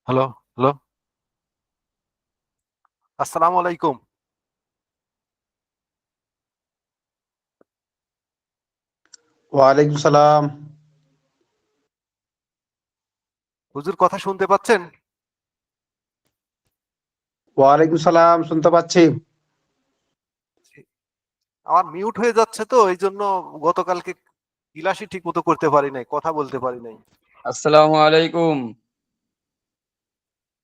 Hello, hello. আসসালামু আলাইকুম। ওয়ালাইকুম সালাম। হুজুর কথা শুনতে পাচ্ছেন? ওয়ালাইকুম সালাম, শুনতে পাচ্ছি। আমার মিউট হয়ে যাচ্ছে তো এইজন্য গতকালকে ক্লাসই ঠিক মতো করতে পারি নাই, কথা বলতে পারি নাই। আসসালামু আলাইকুম।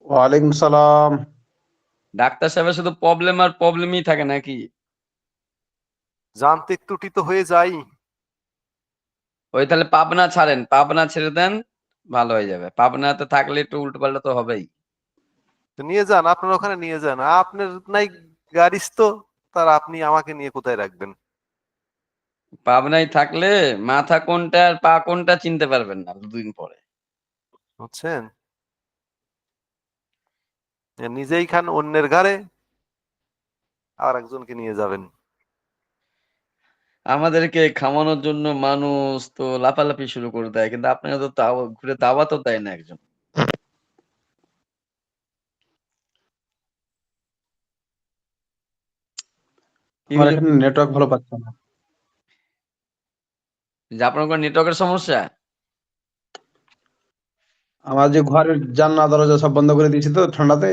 ওয়ালাইকুম সালাম। ডাক্তার সাহেবের শুধু প্রবলেম আর প্রবলেমই থাকে নাকি? যান্ত্রিক ত্রুটি তো হয়ে যায়। ওই তাহলে পাবনা ছাড়েন, পাবনা ছেড়ে দেন, ভালো হয়ে যাবে। পাবনাতে থাকলে একটু উল্টোপাল্টা তো হবেই। তো নিয়ে যান, আপনার ওখানে নিয়ে যান। আপনার নাই গাড়িস তো, তার আপনি আমাকে নিয়ে কোথায় রাখবেন? পাবনায় থাকলে মাথা কোনটা আর পা কোনটা চিনতে পারবেন না দুদিন পরে। বুঝছেন? নিজেই খান অন্যের ঘাড়ে, আর একজনকে নিয়ে যাবেন। আমাদেরকে খাওয়ানোর জন্য মানুষ তো লাফালাফি শুরু করে দেয়, কিন্তু আপনাকে তো তাও ঘুরে দাওয়াতও দেয় না একজন। কি আমার হুজুর? এখানে নেটওয়ার্ক ভালো পাচ্ছে না। যে আপনার কোনো নেটওয়ার্কের সমস্যা? আমার যে ঘরের জানলা দরজা সব বন্ধ করে দিয়েছি তো ঠান্ডাতে,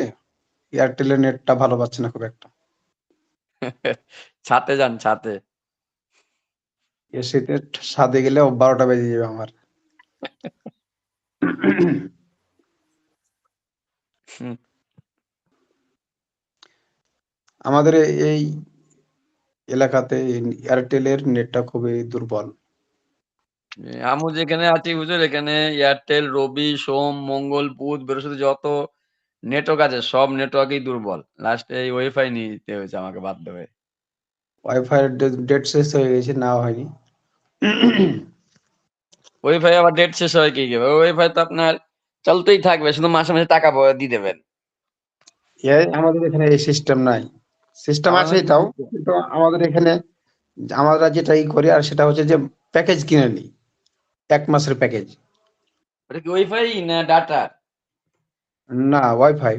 এয়ারটেলের নেটটা ভালো পাচ্ছে না খুব একটা। ছাতে যান, ছাতে। এ শীতে ছাদে গেলেও 12টা বেজে যাবে আমার। হুম। আমাদের এই এলাকাতে এয়ারটেলের নেটটা খুবই দুর্বল। আমি যেখানে আছি হুজুর, এখানে এয়ারটেল, রবি, সোম, মঙ্গল, বুধ, বৃহস্পতি যত নেটওয়ার্ক আছে সব নেটওয়ার্কই দুর্বল। লাস্টে এই ওয়াইফাই নিতে হয়েছে আমাকে বাধ্য হয়ে। ওয়াইফাই ডেট শেষ হয়ে গেছে, নেওয়া হয়নি। ওয়াইফাই আবার ডেট শেষ হয় কি করে? ওয়াইফাই তো আপনার চলতেই থাকবে, শুধু মাসে মাসে টাকা দিয়ে দেবেন। আমাদের এখানে এই সিস্টেম নাই। সিস্টেম আছে আমাদের এটাও, কিন্তু আমাদের এখানে আমরা যেটা করি আর সেটা হচ্ছে যে প্যাকেজ কিনে নিই, 1 মাসের প্যাকেজ। ওটা কি ওয়াইফাই না ডাটা? না, ওয়াইফাই।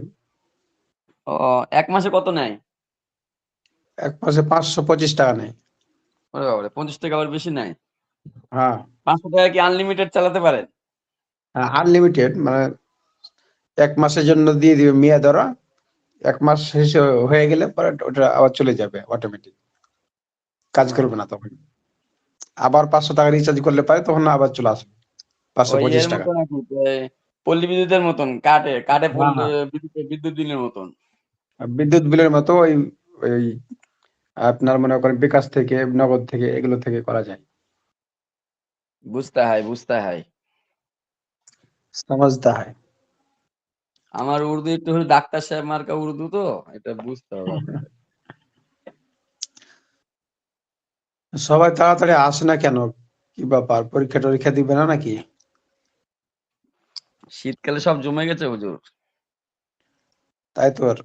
ও, এক মাসে কত নেয়? 1 মাসে 525 টাকা নেয়। ওরে বাবারে, 50 টাকা আবার বেশি নেয়। হ্যাঁ, 500 টাকা কি আনলিমিটেড চালাতে পারেন? আনলিমিটেড মানে 1 মাসের জন্য দিয়ে দিবে মেয়াদ ওরা। 1 মাস শেষ হয়ে গেলে পরে ওটা আবার চলে যাবে অটোমেটিক, কাজ করবে না তখন। আবার 500 টাকা রিচার্জ করলে পারে তখন আবার চলে আসবে পাঁচশো ওই পঁচিশ এর টাকা মতো নাকি? পল্লী বিদ্যুতের মতন কাটে কাটে হ্যাঁ, হ্যাঁ। বিদ্যুৎ বিলের মতন। বিদ্যুৎ বিলের মতো ওই ওই আপনার মনে করেন বিকাশ থেকে, নগদ থেকে, এগুলো থেকে করা যায়। বুঝতে হয়, বুঝতে হয়। সমঝতা হয়। আমার উর্দু একটু হলে ডাক্তার সাহেব মার্কা উর্দু তো, এটা বুঝতে হবে আপনাদের। সবাই তাড়াতাড়ি আসে না কেন? কি ব্যাপার, পরীক্ষা টরীক্ষা দিবে না নাকি? শীতকালে সব জমে গেছে হুজুর। তাই তো। আর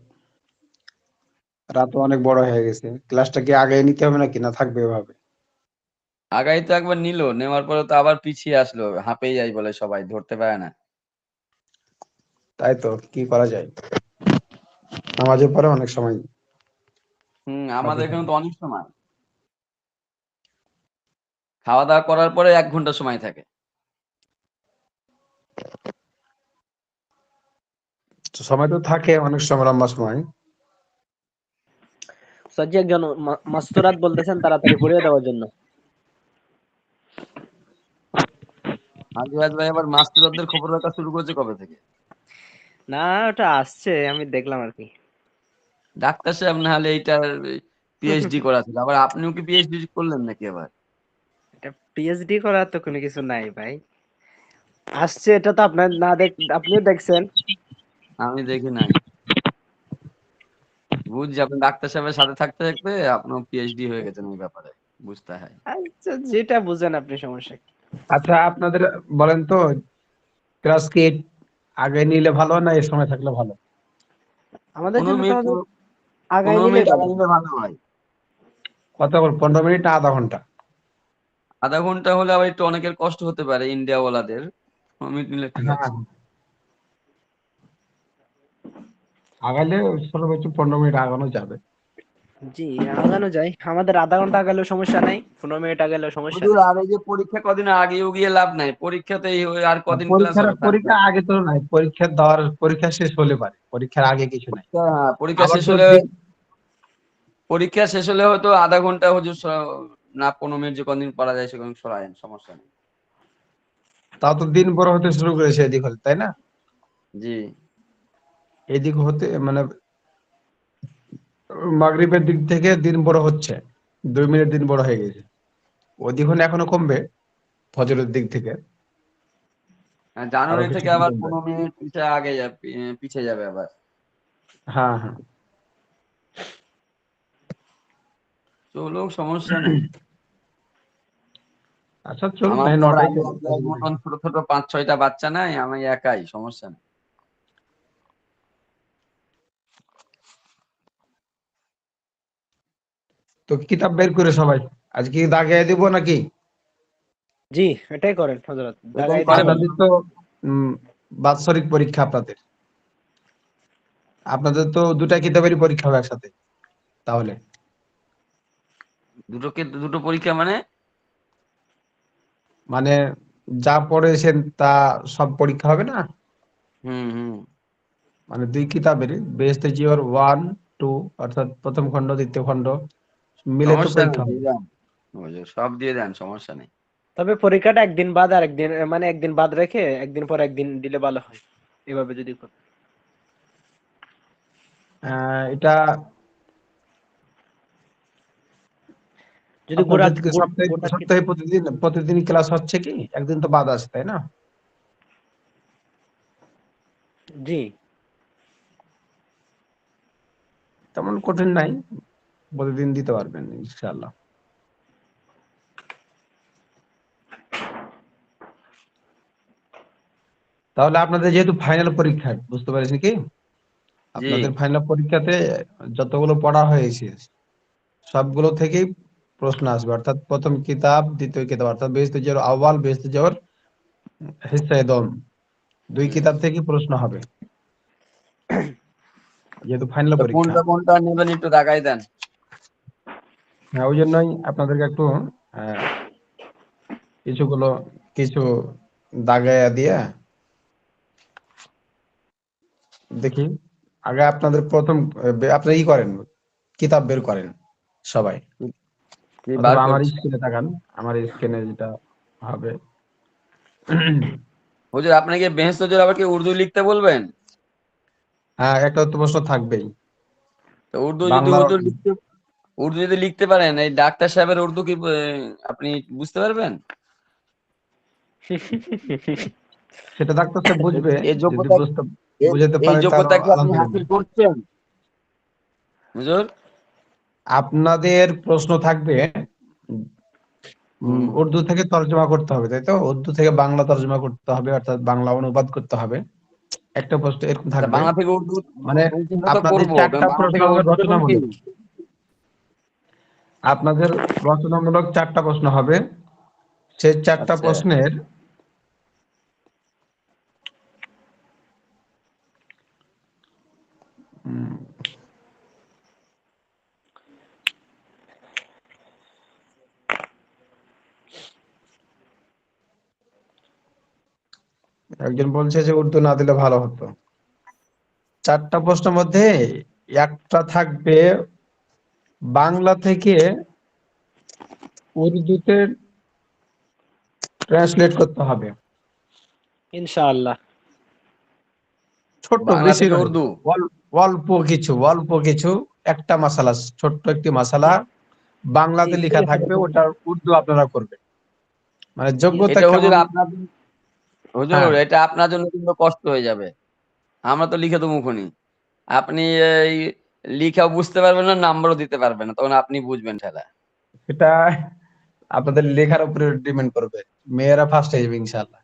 রাতও অনেক বড় হয়ে গেছে, ক্লাসটা কি আগে নিতে হবে নাকি না থাকবে এভাবে? আগাই তো একবার নিল, নেওয়ার পরে তো আবার পিছিয়ে আসলো, হাঁপেই যাই বলে সবাই ধরতে পারে না। তাই তো, কি করা যায়? নামাজের পরে অনেক সময় বাকি আমাদের এখানে থাকে। তো অনেক সময় খাওয়া দাওয়া করার পরে 1 ঘন্টা সময় থাকে। তো সময় তো থাকে অনেক সময়, লম্বা সময়। সাজ্জি একজন মাস্তুরাত বলতেছেন তাড়াতাড়ি পড়িয়ে দেওয়ার জন্য। আজিজ ভাই আবার মাস্টারদের খবর রাখা শুরু করেছে কবে থেকে? না, ওটা আসছে আমি দেখলাম আর কি। ডাক্তার সাহেব না হলে এইটার পিএইচডি করা ছিল, আবার আপনিও কি পিএইচডি করলেন নাকি আবার? এটা পিএইচডি করার তো কোনো কিছু নাই ভাই। আসছে এটা তো আপনার না দেখ, আপনিও দেখছেন। আমি দেখি নাই। বুঝছি, আপনি ডাক্তার সাহেবের সাথে থাকতে থাকতে আপনার পিএইচডি হয়ে গেছেন ওই ব্যাপারে। বুঝতে হয়। আচ্ছা, যেটা বুঝেন আপনি, সমস্যা কি? আচ্ছা, আপনাদের বলেন তো, ক্লাস কি আগে নিলে ভালো না এই সময় থাকলে ভালো? আমাদের পনেরো জন্য তো মিনিট আমাদের আগায় পনেরো নিলে মিনিট ভালো। আগে নিলে ভালো হয়। কত, 15 মিনিট না আধা ঘন্টা? আধা ঘন্টা হলে আবার একটু অনেকের কষ্ট হতে পারে, ইন্ডিয়া ওয়ালাদের। 15 মিনিট নিলে ঠিক হ্যাঁ, আছে। আগাইলে সর্বোচ্চ 15 মিনিট আগানো যাবে। জি, আগানো যায়। আমাদের আধা ঘন্টা আগালেও সমস্যা নাই, 15 মিনিট আগালেও সমস্যা হুজুর নাই। আর এই যে পরীক্ষা কদিন আগেও গিয়ে লাভ নাই, পরীক্ষাতেই আর কদিন ক্লাস হবে পরীক্ষা আগে তো নাই, পরীক্ষা শেষ হলে পারে, পরীক্ষার আগে কিছু নাই। পরীক্ষা আবার শেষ তো হলে হয়তো আধা ঘন্টা হুজুর না 15 মিনিট যে কদিন পড়া যায় সেখানে সরায়েন, সমস্যা নেই। তাও তো দিন বড় হতে শুরু করেছে এদিক হতে, তাই না? জি এদিক হতে মানে মাগরিবের দিক থেকে দিন বড় হচ্ছে, 2 মিনিট দিন বড় হয়ে গেছে। ওদিক হলে এখনো কমবে ফজরের দিক থেকে, আরো জানুয়ারি থেকে কিছুদিন আবার কমবে। 15 মিনিট পিছিয়ে যাবে আবার। হ্যাঁ হ্যাঁ। চলুক, সমস্যা নেই। আচ্ছা চলুন, আমার নাই তো আবার 9টায় আলী চলুন, আজলার অসুবিধা মতন নেই। ছোট ছোট 5-6টা বাচ্চা নাই, আমি একাই, সমস্যা নেই। তো কিতাব বের করে সবাই আজকে দাগিয়ে দিব নাকি? জি, এটাই করেন হযরত। এটাই দাগাই করেন। দেন। আপনাদের তো বাৎসরিক পরীক্ষা, আপনাদের তো দুটা কিতাবেরই পরীক্ষা হবে একসাথে তাহলে। দুটো পরীক্ষা মানে? মানে যা পড়েছেন তা সব পরীক্ষা হবে না, হুম। মানে 2 কিতাবেরই বেহেশতে জিওর 1 2, অর্থাৎ প্রথম খণ্ড দ্বিতীয় খণ্ড মিলে তো সমস্যা নেই, পরীক্ষা হবে। দিয়ে দেন হুজুর, সব দিয়ে দেন, সমস্যা নেই। তবে পরীক্ষাটা একদিন বাদ আর একদিন, মানে একদিন বাদ রেখে একদিন পর একদিন দিলে ভালো হয়, এভাবে যদি করেন। এটা যদি গোটা আপনাদের সপ্তাহে গোটা সপ্তাহে প্রতিদিন ক্লাস হচ্ছে কি, একদিন তো বাদ আছে তাই না? জি, তেমন কঠিন নাই, প্রতিদিন দিতে পারবেন ইনশাআল্লাহ। তাহলে আপনাদের যেহেতু ফাইনাল পরীক্ষা, বুঝতে পারছেন কি, জি আপনাদের ফাইনাল পরীক্ষাতে যতগুলো পড়া হয়েছে সবগুলো থেকেই প্রশ্ন আসবে, অর্থাৎ প্রথম কিতাব দ্বিতীয় কিতাব, অর্থাৎ বেহেশতে জিওর আউয়াল বেহেশতে জিওর হিস্সায়ে দম, 2 কিতাব থেকে প্রশ্ন হবে যেহেতু ফাইনাল তো পরীক্ষা। কোনটা কোনটা নেবেন একটু দেখাই দেন। হ্যাঁ, ওই জন্যই আপনাদেরকে একটু আহ, কিছুগুলো কিছু দাগাইয়া দিয়ে দেখি। আগে আপনাদের প্রথম আপনারা করেন, কিতাব বের করেন সবাই, জি, বার অথবা আমার করছি। স্ক্রিনে তাকান, আমার স্ক্রিনে যেটা হবে। হুজুর আপনি কি বেহেশত হুজুর আবার কি উর্দু লিখতে বলবেন? হ্যাঁ, একটা তো প্রশ্ন থাকবেই। তো বাংলা উর্দু যদি লিখতে পারেন, এই ডাক্তার সাহেবের উর্দু কি আপনি বুঝতে পারবেন? সেটা ডাক্তার সাহেব বুঝবে, এই যদি যোগ্যতা বুঝাতে এই পারে তাহলে যোগ্যতা কি আপনি হাসিল আলহামদুলিল্লাহ। করছেন হুজুর? আপনাদের প্রশ্ন থাকবে হুম। উর্দু থেকে তর্জমা করতে হবে, তাই তো? উর্দু থেকে বাংলা তর্জমা করতে হবে, অর্থাৎ বাংলা অনুবাদ করতে হবে। একটা প্রশ্ন এরকম তা থাকবে, বাংলা থেকে উর্দু মানে চিন্তা তো আপনাদের করবো, কিন্তু 4টা বাংলা প্রশ্ন থেকে হবে উর্দু দেবেন কি? রচনামূলক। আপনাদের রচনামূলক 4টা প্রশ্ন হবে, সেই 4টা আচ্ছা, প্রশ্নের উম, একজন বলছে যে উর্দু না দিলে ভালো হতো। 4টা প্রশ্নের মধ্যে একটা থাকবে বাংলা থেকে উর্দুতে ট্রান্সলেট করতে হবে, ইনশাআল্লাহ। ছোট্ট, বাংলা বেশি থেকে নয়, উর্দু। অল্প কিছু একটা মাসালা, ছোট্ট একটি মাসালা বাংলাতে লেখা থাকবে, ওটা উর্দু আপনারা করবেন, মানে যোগ্যতা এটা হুজুর কেমন। আপনার হুজুর হ্যাঁ, এটা আপনার জন্য কিন্তু কষ্ট হয়ে যাবে। আমরা তো লিখে দেবো মুখনি, আপনি এই লিখা বুঝতে পারবেন না, নাম্বারও দিতে পারবেন না, তখন আপনি বুঝবেন ঠেলা। এটা আপনাদের লেখার উপরে ডিপেন্ড করবে। মেয়েরা ফার্স্ট হয়ে যাবে ইনশাআল্লাহ,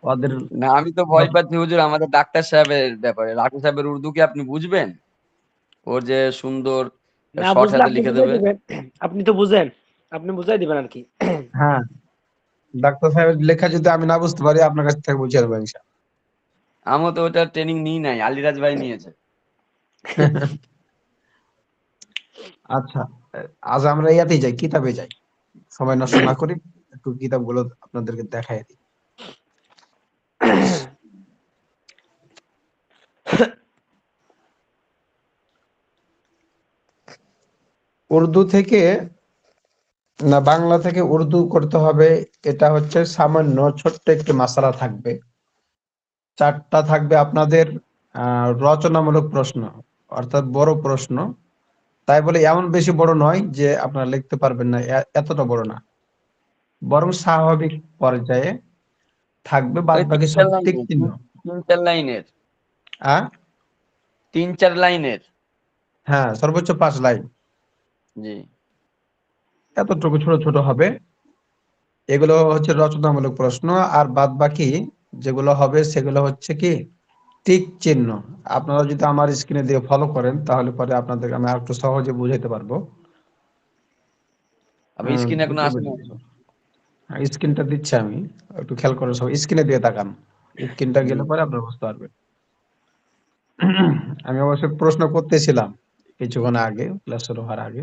ওদের না আমি তো ভয় পাচ্ছি হুজুর আমাদের ডাক্তার সাহেবের ব্যাপারে। ডাক্তার সাহেবের উর্দু কি আপনি বুঝবেন? ওর যে সুন্দর না শর্ট বুঝলে হাতে আপনি লিখে বুঝাই দেবে। দিবেন। আপনি তো বুঝেন, আপনি বুঝাই দিবেন আর কি। হ্যাঁ, ডাক্তার সাহেবের লেখা যদি আমি না বুঝতে পারি আপনার কাছ থেকে বুঝে নেবো ইনশাআল্লাহ। আমি তো ওটা ট্রেনিং নিই নাই, আলিরাজ ভাই নিয়েছে। আচ্ছা, আজ আমরা ইয়াতেই যাই, কিতাবে যাই, সময় নষ্ট না করি, একটু কিতাবগুলো আপনাদেরকে দেখাই দিই। উর্দু থেকে না বাংলা থেকে উর্দু করতে হবে, এটা হচ্ছে সামান্য ছোট্ট একটি মাসালা থাকবে। 4টা থাকবে আপনাদের রচনামূলক প্রশ্ন, অর্থাৎ বড় প্রশ্ন। তাই বলে এমন বেশি বড় নয় যে আপনারা লিখতে পারবেন না, এতটা বড় না, বরং স্বাভাবিক পর্যায়ে থাকবে, বাদ ওই বাকি সব টিক চিহ্ন। 3-4 লাইনের, হ্যাঁ 3-4 লাইনের। হ্যাঁ, সর্বোচ্চ 5 লাইন, জি। এতটুকু ছোট ছোট হবে। এগুলো হচ্ছে রচনামূলক প্রশ্ন, আর বাদ বাকি যেগুলো হবে সেগুলো হচ্ছে কি টিক চিহ্ন। আপনারা যদি আমার স্ক্রিনে দিয়ে ফলো করেন তাহলে পরে আপনাদের আমি আর একটু সহজে বুঝাইতে পারবো। আমি স্ক্রিনে এখনো আসেনি। স্ক্রিনটা দিচ্ছি আমি, একটু খেয়াল করে সব স্ক্রিনে দিয়ে তাকান। স্ক্রিনটা জি। গেলে পরে আপনারা বুঝতে পারবেন। আমি অবশ্য প্রশ্ন করতেছিলাম কিছুক্ষণ আগে, ক্লাস শুরু হওয়ার আগে।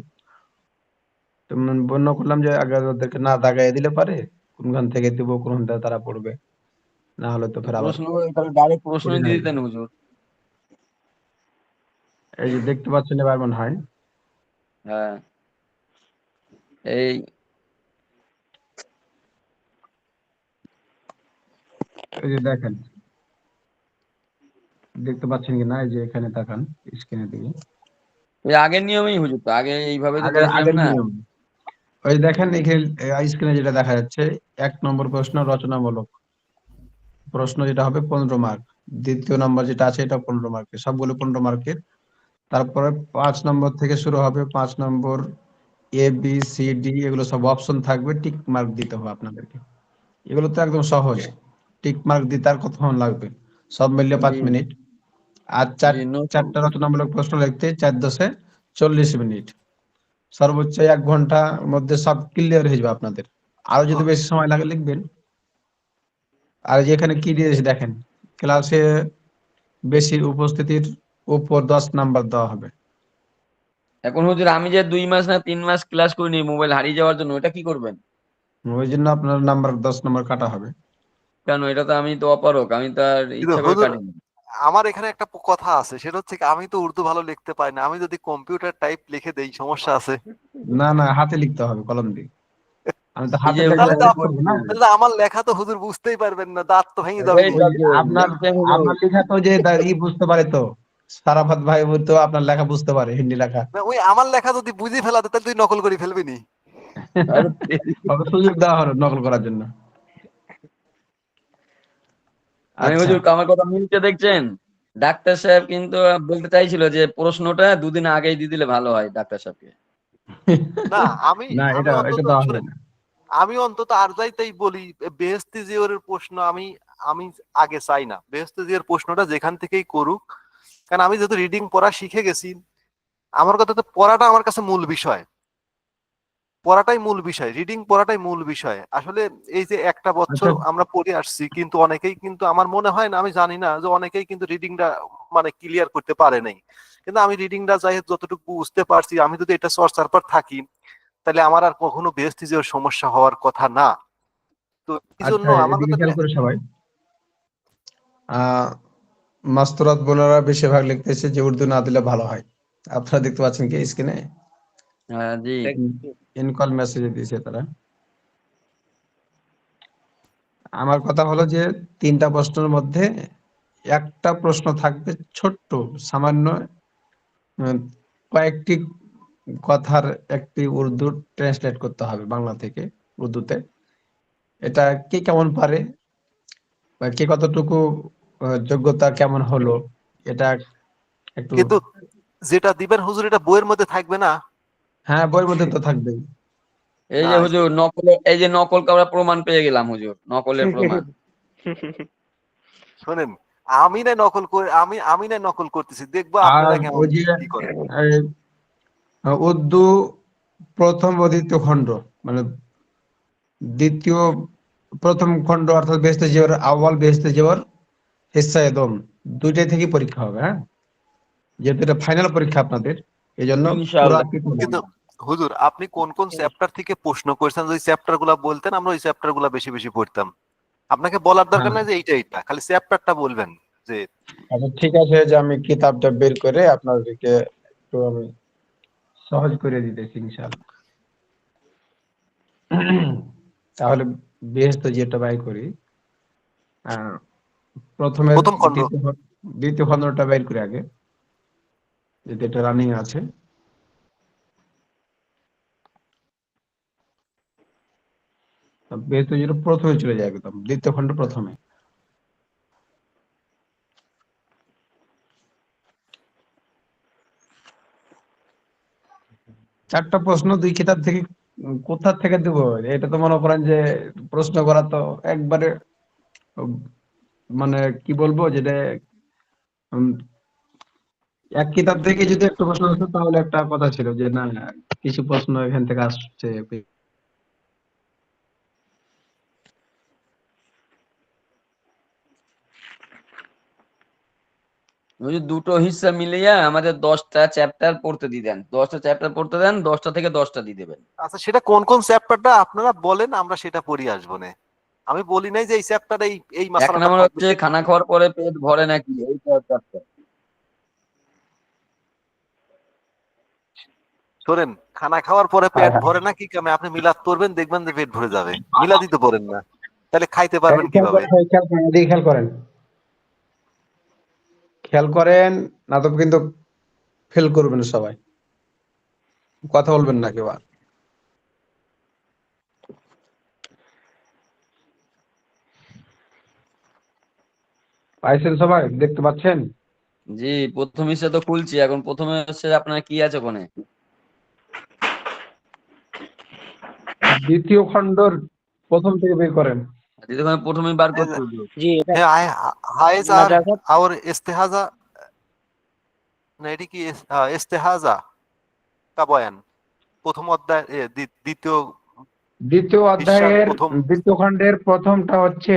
তো বন্য করলাম যে আগে ওদেরকে না দাগাই দিলে পারে কোনখান থেকে দিব, কোনখানটা তারা পড়বে, না হলে তো ফের আবার প্রশ্ন তাহলে ডাইরেক্ট প্রশ্নই কঠিন দিয়ে হয়ে দিতেন যাবে। হুজুর। এই যে দেখতে পাচ্ছেন এবার মনে হয়, হ্যাঁ। এই এই যে দেখেন, দেখতে পাচ্ছেন কিনা, এই যে এখানে তাকান স্ক্রিনের দিকে। ওই আগের নিয়মেই হুজুর, তো আগে এইভাবে তো আগের দিয়েছিলাম আগের না। নিয়ম, ওই দেখেন এখানে স্ক্রিনে যেটা দেখা যাচ্ছে, 1 নম্বর প্রশ্ন রচনামূলক প্রশ্ন, যেটা হবে 15 মার্ক। দ্বিতীয় নম্বর যেটা আছে এটা 15 মার্কের, সবগুলো 15 মার্কের। তারপরে 5 নম্বর থেকে শুরু হবে, 5 নম্বর এ বি সি ডি এগুলো সব অপশন থাকবে, টিক মার্ক দিতে হবে আপনাদেরকে। এগুলো তো একদম সহজ, টিক মার্ক দিতে আর কতক্ষণ লাগবে, সব মিলিয়ে 5 জি মিনিট। আর জি নতুন। 4টা রচনামূলক প্রশ্ন লিখতে 4×10 = 40 মিনিট, সর্বোচ্চ 1 ঘন্টার মধ্যে সব ক্লিয়ার হয়ে যাবে আপনাদের। আরো যদি বেশি সময় লাগে লিখবেন। আর এই যে এখানে কি দিয়েছে দেখেন, ক্লাসে বেশি উপস্থিতির উপর 10 নাম্বার দেওয়া হবে। এখন হুজুর আমি যে 2 মাস না 3 মাস ক্লাস করিনি মোবাইল হারিয়ে যাওয়ার জন্য, ওটা কি করবেন? ওই জন্য আপনার নাম্বার 10 নাম্বার কাটা হবে। কেন, এটা তো আমি তো অপারক, আমি তো আর কিন্তু ইচ্ছা করে হুজুর, কাটিনি। আমার এখানে একটা কথা আছে, সেটা হচ্ছে কি, আমি তো উর্দু ভালো লিখতে পারি না, আমি যদি কম্পিউটার টাইপ লিখে দেই সমস্যা আছে? না না, হাতে লিখতে হবে কলম দিয়ে। আমি তো এই হাতে যে লেখা তাহলে হুজুর তো আমি প্র্যাকটিস করবো করছি। না। তাহলে তো আমার লেখা তো হুজুর বুঝতেই পারবেন না, দাঁত তো ভেঙে যাবে এই নি। ওই যে দেখেন আপনার দেখছেন হুজুর। আপনার লেখা তো যে বুঝতে পারে তো, সারাফাত ভাই তো আপনার লেখা বুঝতে পারে, হিন্দি লেখা। না, ওই আমার লেখা যদি বুঝে ফেলাতে তাহলে তুই নকল করে ফেলবি নি। আরে তেরি। ওকে সুযোগ দেওয়া হলো নকল করার জন্য। মানে আচ্ছা। হুজুর আমার কথা মিলছে দেখছেন? ডাক্তার সাহেব কিন্তু বলতে চাইছিল যে প্রশ্নটা 2 দিন আগেই দিয়ে দিলে ভালো হয় ডাক্তার সাহেবকে। না, আমি না, আমি এটা অন্তত দেওয়া হবে শুনেন, না। আমি অন্তত আর যাইতেই বলি, বেহেশতি জিওরের প্রশ্ন আমি আমি আগে চাই না। বেহেশতি জিওর প্রশ্নটা যেখান থেকেই করুক, কারণ আমি যেহেতু রিডিং পড়া শিখে গেছি, আমার কথা তো পড়াটা আমার কাছে মূল বিষয়। পড়াটাই মূল বিষয়, রিডিং পড়াটাই মূল বিষয় আসলে। এই যে একটা বছর আচ্ছা আমরা পড়ে আসছি, কিন্তু অনেকেই কিন্তু, আমার মনে হয় না, আমি জানি না, যে অনেকেই কিন্তু রিডিংটা মানে ক্লিয়ার করতে পারে নাই। কিন্তু আমি রিডিংটা যাই হোক যতটুকু বুঝতে পারছি, আমি যদি এটা চর্চার পর থাকি, তাহলে আমার আর কখনো বেস্টিজের সমস্যা হওয়ার কথা না। তো এই জন্য আচ্ছা, আমার এদিকে কথা, খেয়াল করে সবাই। আহ মাস্তুরাত বোনেরা বেশিরভাগ লিখতেছে যে উর্দু না দিলে ভালো হয়। আপনারা দেখতে পাচ্ছেন কি স্ক্রিনে, হ্যাঁ জি। ইনকল মেসেজে দিয়েছে তারা। আমার কথা হলো যে 3টা প্রশ্নের মধ্যে একটা প্রশ্ন থাকবে ছোট্ট, সামান্য, উম, কয়েকটি কথার একটি উর্দু ট্রান্সলেট করতে হবে বাংলা থেকে উর্দুতে। এটা কে কেমন পারে বা কে কতটুকু যোগ্যতা কেমন হলো, এটা একটু। কিন্তু যেটা দিবেন হুজুর এটা বইয়ের মধ্যে থাকবে না। হ্যাঁ, বইয়ের মধ্যে তো থাকবেই। এই না, যে হুজুর নকল, এই যে নকল করার প্রমাণ পেয়ে গেলাম হুজুর, নকলের প্রমাণ। শোনেন, আমি না নকল করে, আমি না নকল করতেছি, দেখবো আর আপনারা কেমন ওই যে কি করেন। এই, উর্দু প্রথম ও দ্বিতীয় খণ্ড, মানে দ্বিতীয় প্রথম খণ্ড অর্থাৎ বেহেশতে জিওর আউয়াল, বেহেশতে জিওর হিস্সা দম, দুইটাই থেকে পরীক্ষা হবে। হ্যাঁ, যেহেতু এটা ফাইনাল পরীক্ষা আপনাদের, এই জন্য পুরো ইনশাআল্লাহ। কিন্তু হুজুর আপনি কোন কোন চ্যাপ্টার থেকে প্রশ্ন করেছেন, যদি চ্যাপ্টার গুলা বলতেন আমরা ওই চ্যাপ্টার গুলা বেশি বেশি পড়তাম। আপনাকে বলার দরকার হ্যাঁ। নাই যে এইটা খালি চ্যাপ্টারটা বলবেন যে আচ্ছা ঠিক আছে, যে আমি কিতাবটা বের করে আপনাদেরকে একটু আমি সহজ করে দিতেছি ইনশাআল্লাহ। তাহলে বেহেশতে যেটা বাই করি, আহ, প্রথমে প্রথম খণ্ড। দ্বিতীয় খণ্ডটা বের করে আগে, যদি এটা রানিং আছে। বেহেশতে যেটা প্রথমে চলে যায় একদম, দ্বিতীয় খণ্ড প্রথমে। চারটা প্রশ্ন দুই কিতাব থেকে, কোথা থেকে দেব? এটা তো মনে করেন যে প্রশ্ন করা তো একবারে উম, মানে কি বলবো, যেটা উম, এক কিতাব থেকে যদি একটা প্রশ্ন আসতো তাহলে একটা কথা ছিল যে না, কিছু প্রশ্ন এখান থেকে আসছে। ওই যে দুটো হিস্সা মিলিয়ে আমাদের 10টা চ্যাপ্টার পড়তে দিয়ে দেন, 10টা চ্যাপ্টার পড়তে দেন, 10টা থেকে 10টা দিয়ে দেবেন। আচ্ছা সেটা কোন কোন চ্যাপ্টারটা আপনারা বলেন, আমরা সেটা পড়ি আসবো না। আমি বলি নাই যে এই চ্যাপ্টার এই এই এক মাসালাটা নম্বর থাকবে। হচ্ছে খানা খাওয়ার পরে পেট ভরে নাকি, এইটা চ্যাপ্টার। শোনেন, খানা খাওয়ার পরে হ্যাঁ, পেট হ্যাঁ। ভরে না কি কামে? আপনি মিলাদ পড়বেন দেখবেন যে পেট ভরে যাবে। মিলাদই তো পড়েন না, তাহলে খাইতে পারবেন কিভাবে? এদিকে খেয়াল করেন, খেয়াল করেন, না তো কিন্তু ফেল করবেন সবাই, কথা বলবেন না কেউ আর। পাইছেন সবাই, দেখতে পাচ্ছেন? জি, প্রথম হিস্সা তো খুলছি এখন। প্রথমে হচ্ছে আপনার কি আছে ওখানে? দ্বিতীয় খণ্ডর প্রথম থেকে বের করেন। দ্বিতীয় খণ্ডে প্রথমেই বার করতে হলো। জি এটা হ্যাঁ হায়েজ আর নাজাকাত। আর ইস্তেহাজা, না এটি কি ইস্তেহাজা কা বয়ান, প্রথম অধ্যায় দ্বিতীয় দ্বিতীয় পৃষ্ঠার অধ্যায়ের প্রথম। দ্বিতীয় খণ্ডের প্রথমটা হচ্ছে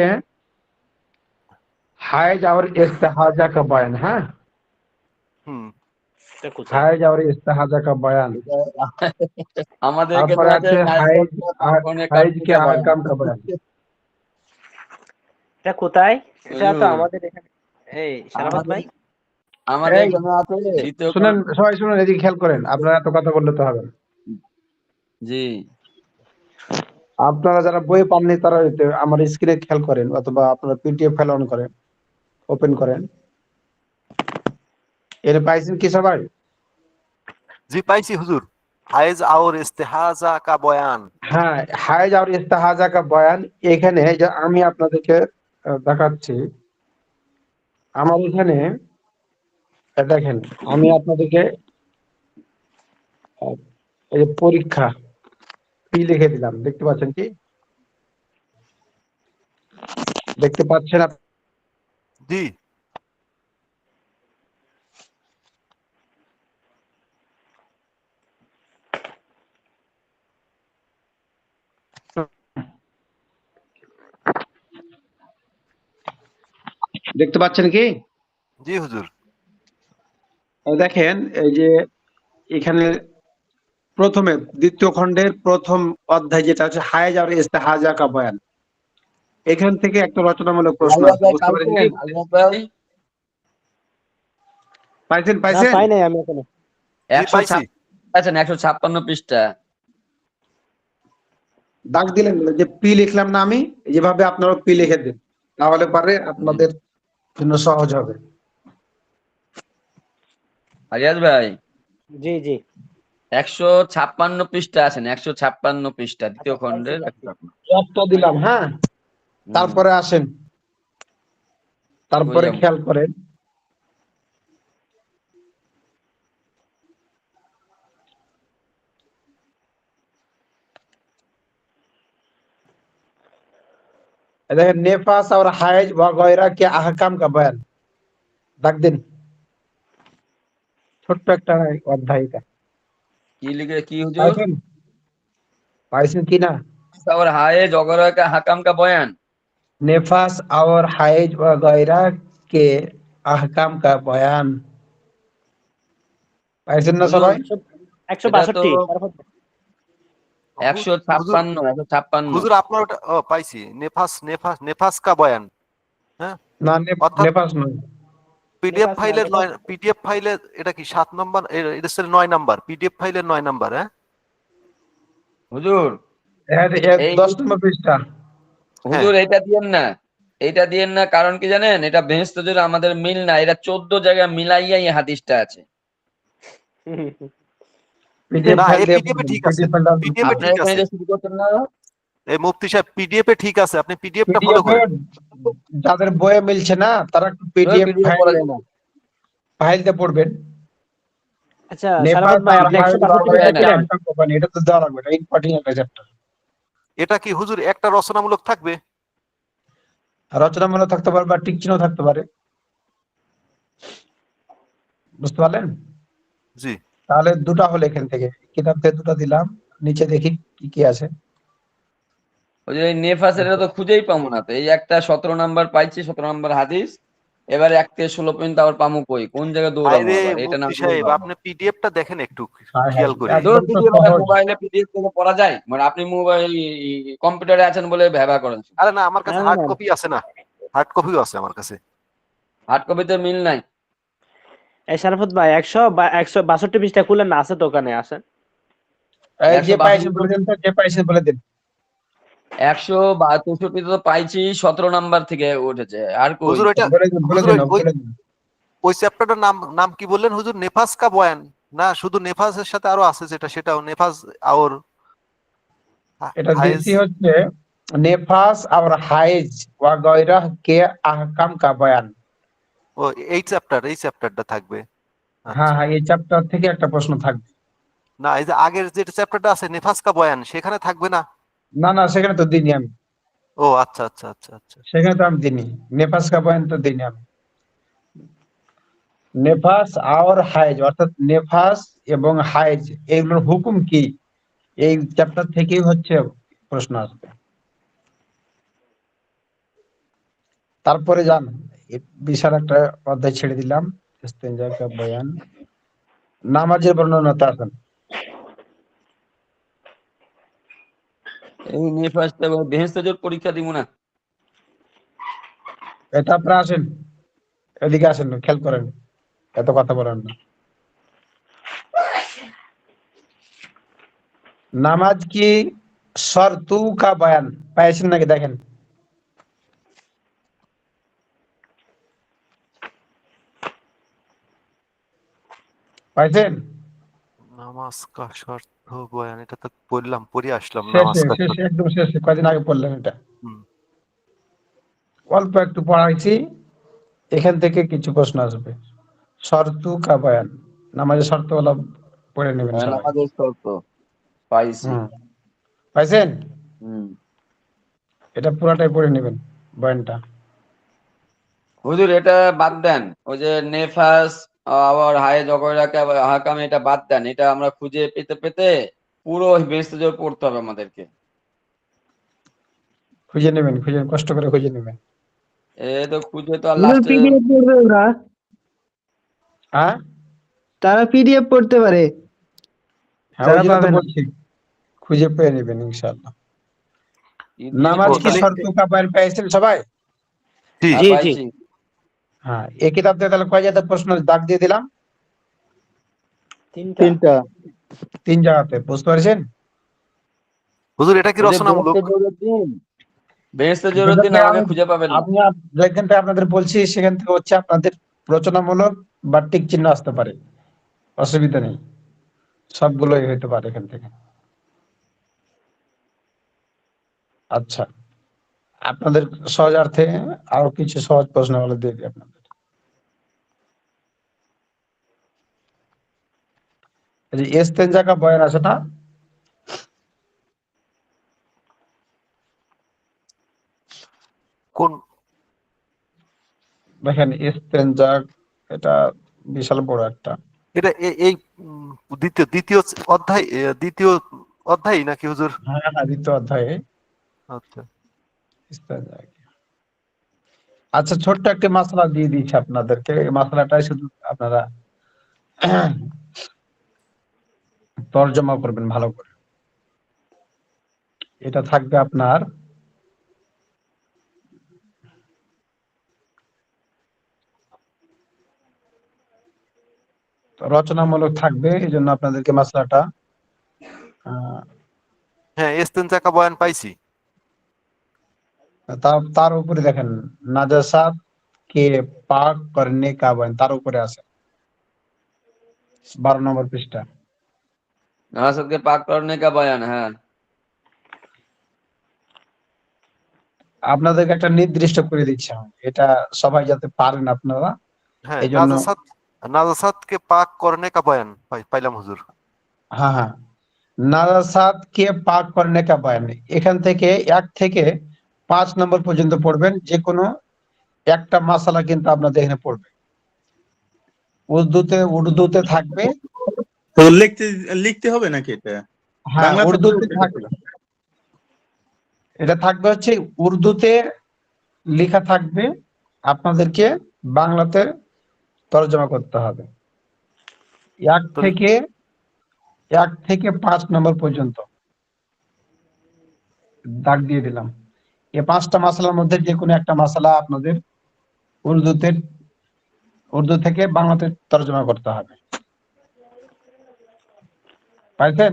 হায়েজ और इस्तेहाजा का बयान। হ্যাঁ, হুম। এটা কোথায়? হায়েজ और इस्तेहाजा का बयान। আমাদের তারপরে এখানে আছে আছে হায়েজ আর নাজরাত হায়েজ के বয়ান। अहकाम का बयान। এটা কোথায়? এটা তো হুজুর, আমাদের এখানে। এই শারাফত আমাদের ভাই, আমাদের এই এখানে আছে দ্বিতীয় শুনেন, খণ্ড। সবাই শুনেন, এদিকে খেয়াল করেন, আপনারা এত কথা বললে তো হবে না। জি, আপনারা যারা বই পাননি তারা আমার স্ক্রিনে খেয়াল করেন, অথবা আপনারা পিডিএফ ফাইল অন করেন, ওপেন করেন। এর পাইছেন কি সবাই? জি পাইছি হুজুর। হায়েজ আর ইস্তেহাজা কা বয়ান। হ্যাঁ, হায়েজ আর ইস্তেহাজা কা বয়ান। এখানে যে আমি আপনাদেরকে দেখাচ্ছি, আমার এখানে দেখেন, আমি আপনাদেরকে আহ, এই যে পরীক্ষা পি লিখে দিলাম, দেখতে পাচ্ছেন কি? দেখতে পাচ্ছেন জি দেখতে পাচ্ছেন কি? জি হুজুর। দেখেন এই যে এখানে প্রথমে দ্বিতীয় খণ্ডের প্রথম অধ্যায় যেটা হচ্ছে হায়েজ আর ইস্তেহাজা কা বয়ান, এখান থেকে একটা রচনামূলক প্রশ্ন আলিয়া আছে, ভাই বুঝতে পারেন কি? পাইছেন? আলিয়া ভাই পাইছেন না পাইছেন? পাই নাই আমি এখনো। জি পাইছি। 156 আছেন, 156 পৃষ্ঠা। দাগ দিলেন যে পি লিখলাম না আমি, যেভাবে আপনারা পি লিখে দিন, তাহলে পারে আপনাদের জন্য সহজ হবে। আলিয়াস ভাই জি জি 156 পৃষ্ঠা আছেন, 156 পৃষ্ঠা দ্বিতীয় আচ্ছা, পাইছি, খণ্ডের পাইছি। একটা দিলাম, হ্যাঁ। তারপরে আসেন, কই তারপরে যাব? খেয়াল করেন, এই দেখেন नेफास और हाइज वगैरह के अहकाम का बयान, দাগ দিন। ছোট্ট একটা অধ্যায় এটা। কি লিখে কি হুজুর? পাইছেন? পাইছেন কি না? और हाय जगरा का हकाम का बयान। नेफास और हाइज वगैरह के अहकाम का बयान। পাইছেন না হুজুর, সবাই? 162 হুজুর 156 হুজুর আপনার ওটা পাইছি, নেফাস কা বয়ান। হ্যাঁ, না, অর্থাৎ নেপাস নয়। নেপাস না, নেপাস পিডিএফ ফাইলের এটা কি 7 নম্বর, এটা হচ্ছে 9 নম্বর, পিডিএফ ফাইলের 9 নম্বর। হ্যাঁ হুজুর, এই 10 নম্বর পৃষ্ঠা। হ্যাঁ, হুজুর এটা দিয়েন না, এটা দিয়েন না, কারণ কি জানেন, এটা বেহেশতের আমাদের মিল না, এটা 14 জায়গায় মিলাইয়া এই হাদিসটা আছে। পিডিএফ না ফাইল এই দিয়ে পিডিএফ এ পড়বেন, ঠিক আছে, পিডিএফ ফাইলটা পিডিএফ এ আপনার ঠিক এখানে আছে। যে শুরু করছেন না, এই মুফতি সাহেব পিডিএফ এ ঠিক আছে, আপনি পিডিএফটা ফলো পিডিএফ করেন। যাদের বইয়ে মিলছে না তারা একটু পিডিএফ পিডিএফ ফাইল করা যায় না, ফাইল দিয়ে পড়বেন। আচ্ছা নেপাল সারাফত ভাই, আর আপনি হাইজ 162 করা পৃষ্ঠা যায় না। ছিলেন? আরেকটা কোম্পানি, এটা তো দেওয়া লাগবে, এটা ইম্পর্টেন্ট একটা চ্যাপ্টার। এটা কি হুজুর একটা রচনামূলক থাকবে? রচনামূলক থাকতে পারে বা টিক চিহ্ন থাকতে পারে, বুঝতে পারলেন? জি, তাহলে দুটা হলো এখান থেকে, কিতাব থেকে দুটা দিলাম, নিচে দেখি কি কি আছে। ওই যে নেফাসের এটা তো খুঁজেই পাবো না, তো এই একটা 17 নাম্বার পাইছি, 17 নাম্বার হাদিস, এবার 1 থেকে 16 পর্যন্ত আবার পামু কই, কোন জায়গায় দৌড়াবো আরে আবার, এটা না মুফতি দৌড় সাহেব পাবো। আপনি পিডিএফটা দেখেন একটু হ্যাঁ হ্যাঁ, খেয়াল করে। ধরুন একদম তো পিডিএফ সহজ। মোবাইলে পিডিএফ থেকে পড়া যায়, মানে আপনি মোবাইল কম্পিউটারে আছেন বলে ব্যবহার করেন, আরে না, আমার না কাছে না হার্ড না, কপি আছে না, হার্ড কপিও আছে আমার কাছে। হার্ড কপিতে মিল নাই। এই সারাফত ভাই 162 পৃষ্ঠা খুলেন না, আছে তো ওখানে, আছে। এই যে পাইছেন 162 বলে দেন তো, যে পাইছেন বলে দেন। 163 তো পাইছি, 17 নাম্বার থেকে উঠেছে, আর কই? হুজুর ওইটা, বলে দিন, বলে হুজুর দিন, ওই বলে দিন। ওই চ্যাপ্টারটার নাম নাম কি বললেন হুজুর? নেফাস কা বয়ান? না শুধু নেফাসের সাথে আরো আছে যেটা, সেটাও নেফাস আর এটা হাইজ। দিয়েছি হচ্ছে নেফাস আর হাইজ ওয়া গায়রা কে আহকাম কা বয়ান। ও এই চ্যাপ্টারটা থাকবে। হ্যাঁ আচ্ছা, হ্যাঁ, এই চ্যাপ্টার থেকে একটা প্রশ্ন থাকবে। না এই যে আগের যে চ্যাপ্টারটা আছে নেফাস কা বয়ান, সেখানে থাকবে না? না না, সেখানে তো দিইনি আমি, ও আচ্ছা আচ্ছা আচ্ছা আচ্ছা। সেখানে তো আমি দিইনি, নেফাস কা বয়ান তো দিইনি আমি। নেফাস আর হাইজ, অর্থাৎ নেফাস এবং হাইজ এগুলোর হুকুম কি, এই চ্যাপ্টার থেকেই হচ্ছে প্রশ্ন আসবে। তারপরে যান, বিশাল একটা অধ্যায় ছেড়ে দিলাম, ইস্তেঞ্জা কা বয়ান, নামাজের বর্ণনাতে আসেন। এই নেফাসটা বেহেশতের পরীক্ষা দিব না। এটা আপনারা আসেন, এদিকে আসেন, খেয়াল করেন, এত কথা বলেন না। নামাজ কি শর্তু কা বয়ান পাইছেন নাকি দেখেন। পাইছেন? নামাজ কা শর্ত বয়ান, এটা তো পড়লাম, পড়ে আসলাম নামাজ শেষে কা শেষে শর্ত। একদম শেষে কয়দিন আগে পড়লেন এটা, হুম। অল্প একটু পড়াইছি, এখান থেকে কিছু প্রশ্ন আসবে। শর্তু কা বয়ান, নামাজের শর্ত গুলো পড়ে নেবেন সবাই। নামাজের শর্ত পাইছি। হুম, পাইছেন? হুম। এটা পুরাটাই পড়ে নেবেন বয়ানটা। হুজুর এটা বাদ দেন, ওই যে নেফাস আবার হায় জগরাকে হাকাম, এটা বাদ দেন, এটা আমরা খুঁজে পেতে পেতে পুরো বেহেশতের পড়তে হবে আমাদেরকে। খুঁজে নেবেন, খুঁজে কষ্ট করে খুঁজে নেবেন। এ তো খুঁজে তো আর লাস্টে পিডিএফ পড়বে ওরা, হ্যাঁ তারা পিডিএফ পড়তে পারে, হ্যাঁ, ওই যারা জন্য তো পাবে না। বলছি, খুঁজে পেয়ে নেবেন ইনশাআল্লাহ। ও নামাজ কি তাহলে শর্তু কা বয়ান পেয়েছেন সবাই? জি, জি জি, পাইছি। হ্যাঁ, এই কিতাব থেকে তাহলে কয় জায়গাতে প্রশ্ন দাগ দিয়ে দিলাম? 3টা। 3 জায়গাতে, বুঝতে পারছেন? হুজুর এটা কি ওই যে রচনামূলক? বেহেশতের যেখান জরুরদ্দিন থেকে আমাকে খুঁজে পাবেন না। যেখান থেকে আপনাদের বলছি সেখান থেকে হচ্ছে আপনাদের রচনামূলক বা টিক চিহ্ন আসতে পারে, অসুবিধা নেই, সবগুলোই হইতে পারে এখান থেকে। আচ্ছা, আপনাদের সহজার্থে আরো কিছু সহজ প্রশ্ন হলে দিয়ে দিই আপনাদের। এই যে ইস্তেঞ্জা কা বয়ান আছে না, কোন? দেখেন ইস্তেঞ্জা, এটা বিশাল বড় একটা। এটা এই দ্বিতীয় দ্বিতীয় অধ্যায়, দ্বিতীয় অধ্যায় নাকি হুজুর? হ্যাঁ হ্যাঁ, দ্বিতীয় অধ্যায়ে আচ্ছা, ইস্তেঞ্জা। আচ্ছা, ছোট্ট একটি মাসলা দিয়ে দিচ্ছি আপনাদেরকে, এই মাসলাটাই শুধু আপনারা তর্জমা করবেন ভালো করে। এটা থাকবে আপনার রচনামূলক থাকবে, এই জন্য আপনাদেরকে মাসলাটা হ্যাঁ, ইস্তেনজাকা বয়ান পাইছি। তার উপরে দেখেন নাজাসাত কে পাক করনে কা বয়ান, তার উপরে আছে 12 নম্বর পৃষ্ঠা। নাজাসাতকে পাক করনে কা বয়ান, হ্যাঁ। আপনাদেরকে একটা নির্দিষ্ট করে দিচ্ছি আমি, এটা সবাই যাতে পারেন আপনারা, হ্যাঁ, এই জন্য নাজাসাতকে পাক করনে কা বয়ান পাইলাম হুজুর। হ্যাঁ হ্যাঁ, নাজাসাত কে পাক করনে কা বয়ান, এখান থেকে 1 থেকে 5 নম্বর পর্যন্ত পড়বেন, যে কোনো একটা মাসালা কিন্তু আপনাদের এখানে পড়বে, উর্দুতে থাকবে। তো লিখতে হবে নাকি এটা? হ্যাঁ, বাংলা উর্দুতে থাকবে, এটা থাকবে হচ্ছে উর্দুতে লেখা থাকবে, আপনাদেরকে বাংলাতে তরজমা করতে হবে। 1 থেকে 5 নম্বর পর্যন্ত দাগ দিয়ে দিলাম। এই 5টা মাসালার মধ্যে যে কোনো একটা মাসালা আপনাদের উর্দু থেকে বাংলাতে তরজমা করতে হবে। পাইছেন?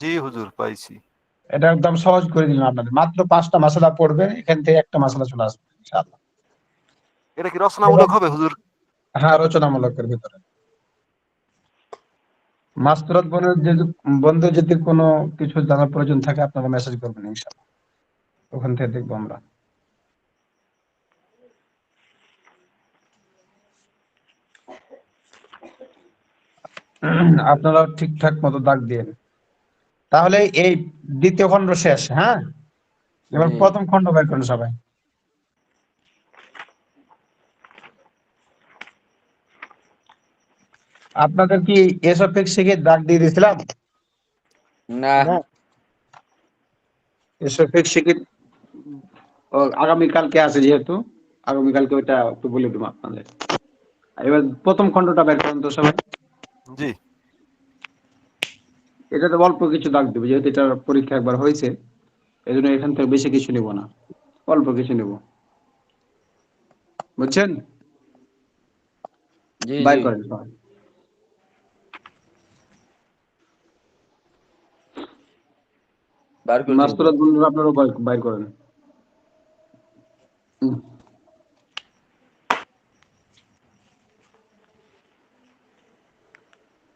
জি হুজুর, পাইছি। এটা একদম সহজ করে দিলাম আপনাদের, মাত্র 5টা মাসালা পড়বেন, এখান থেকে একটা মাসালা চলে আসবে ইনশাআল্লাহ। এটা কি রচনামূলক হবে হুজুর? হ্যাঁ, রচনামূলকের ভিতরে। মাস্তুরাত বন্ধু যদি কোনো কিছু জানার প্রয়োজন থাকে আপনারা মেসেজ করবেন, ইনশাআল্লাহ ওখান থেকে দেখবো আমরা। আপনারা ঠিকঠাক মতো দাগ দিন। তাহলে এই দ্বিতীয় খণ্ড শেষ। হ্যাঁ, এবার জি। প্রথম খণ্ড বের করেন সবাই। আপনাদের কি এসএফএক্স শিখে দাগ দিয়ে দিয়েছিলাম? না, এসএফএক্স শিখে আগামীকালকে আছে, যেহেতু আগামীকালকে ওইটা একটু বলে দেবো আপনাদের। এবার প্রথম খণ্ডটা বের করেন তো সবাই। জি। এটাতে অল্প কিছু দাগ দেবো, যেহেতু এটা পরীক্ষা একবার হয়েছে, এই জন্য এখান থেকে বেশি কিছু নেব না, অল্প কিছু নেব, বুঝছেন? জি বাইর জি, করেন সবাই। বার করছি। মাস্তুরাত বন্ধুরা আপনারাও বাইর করেন।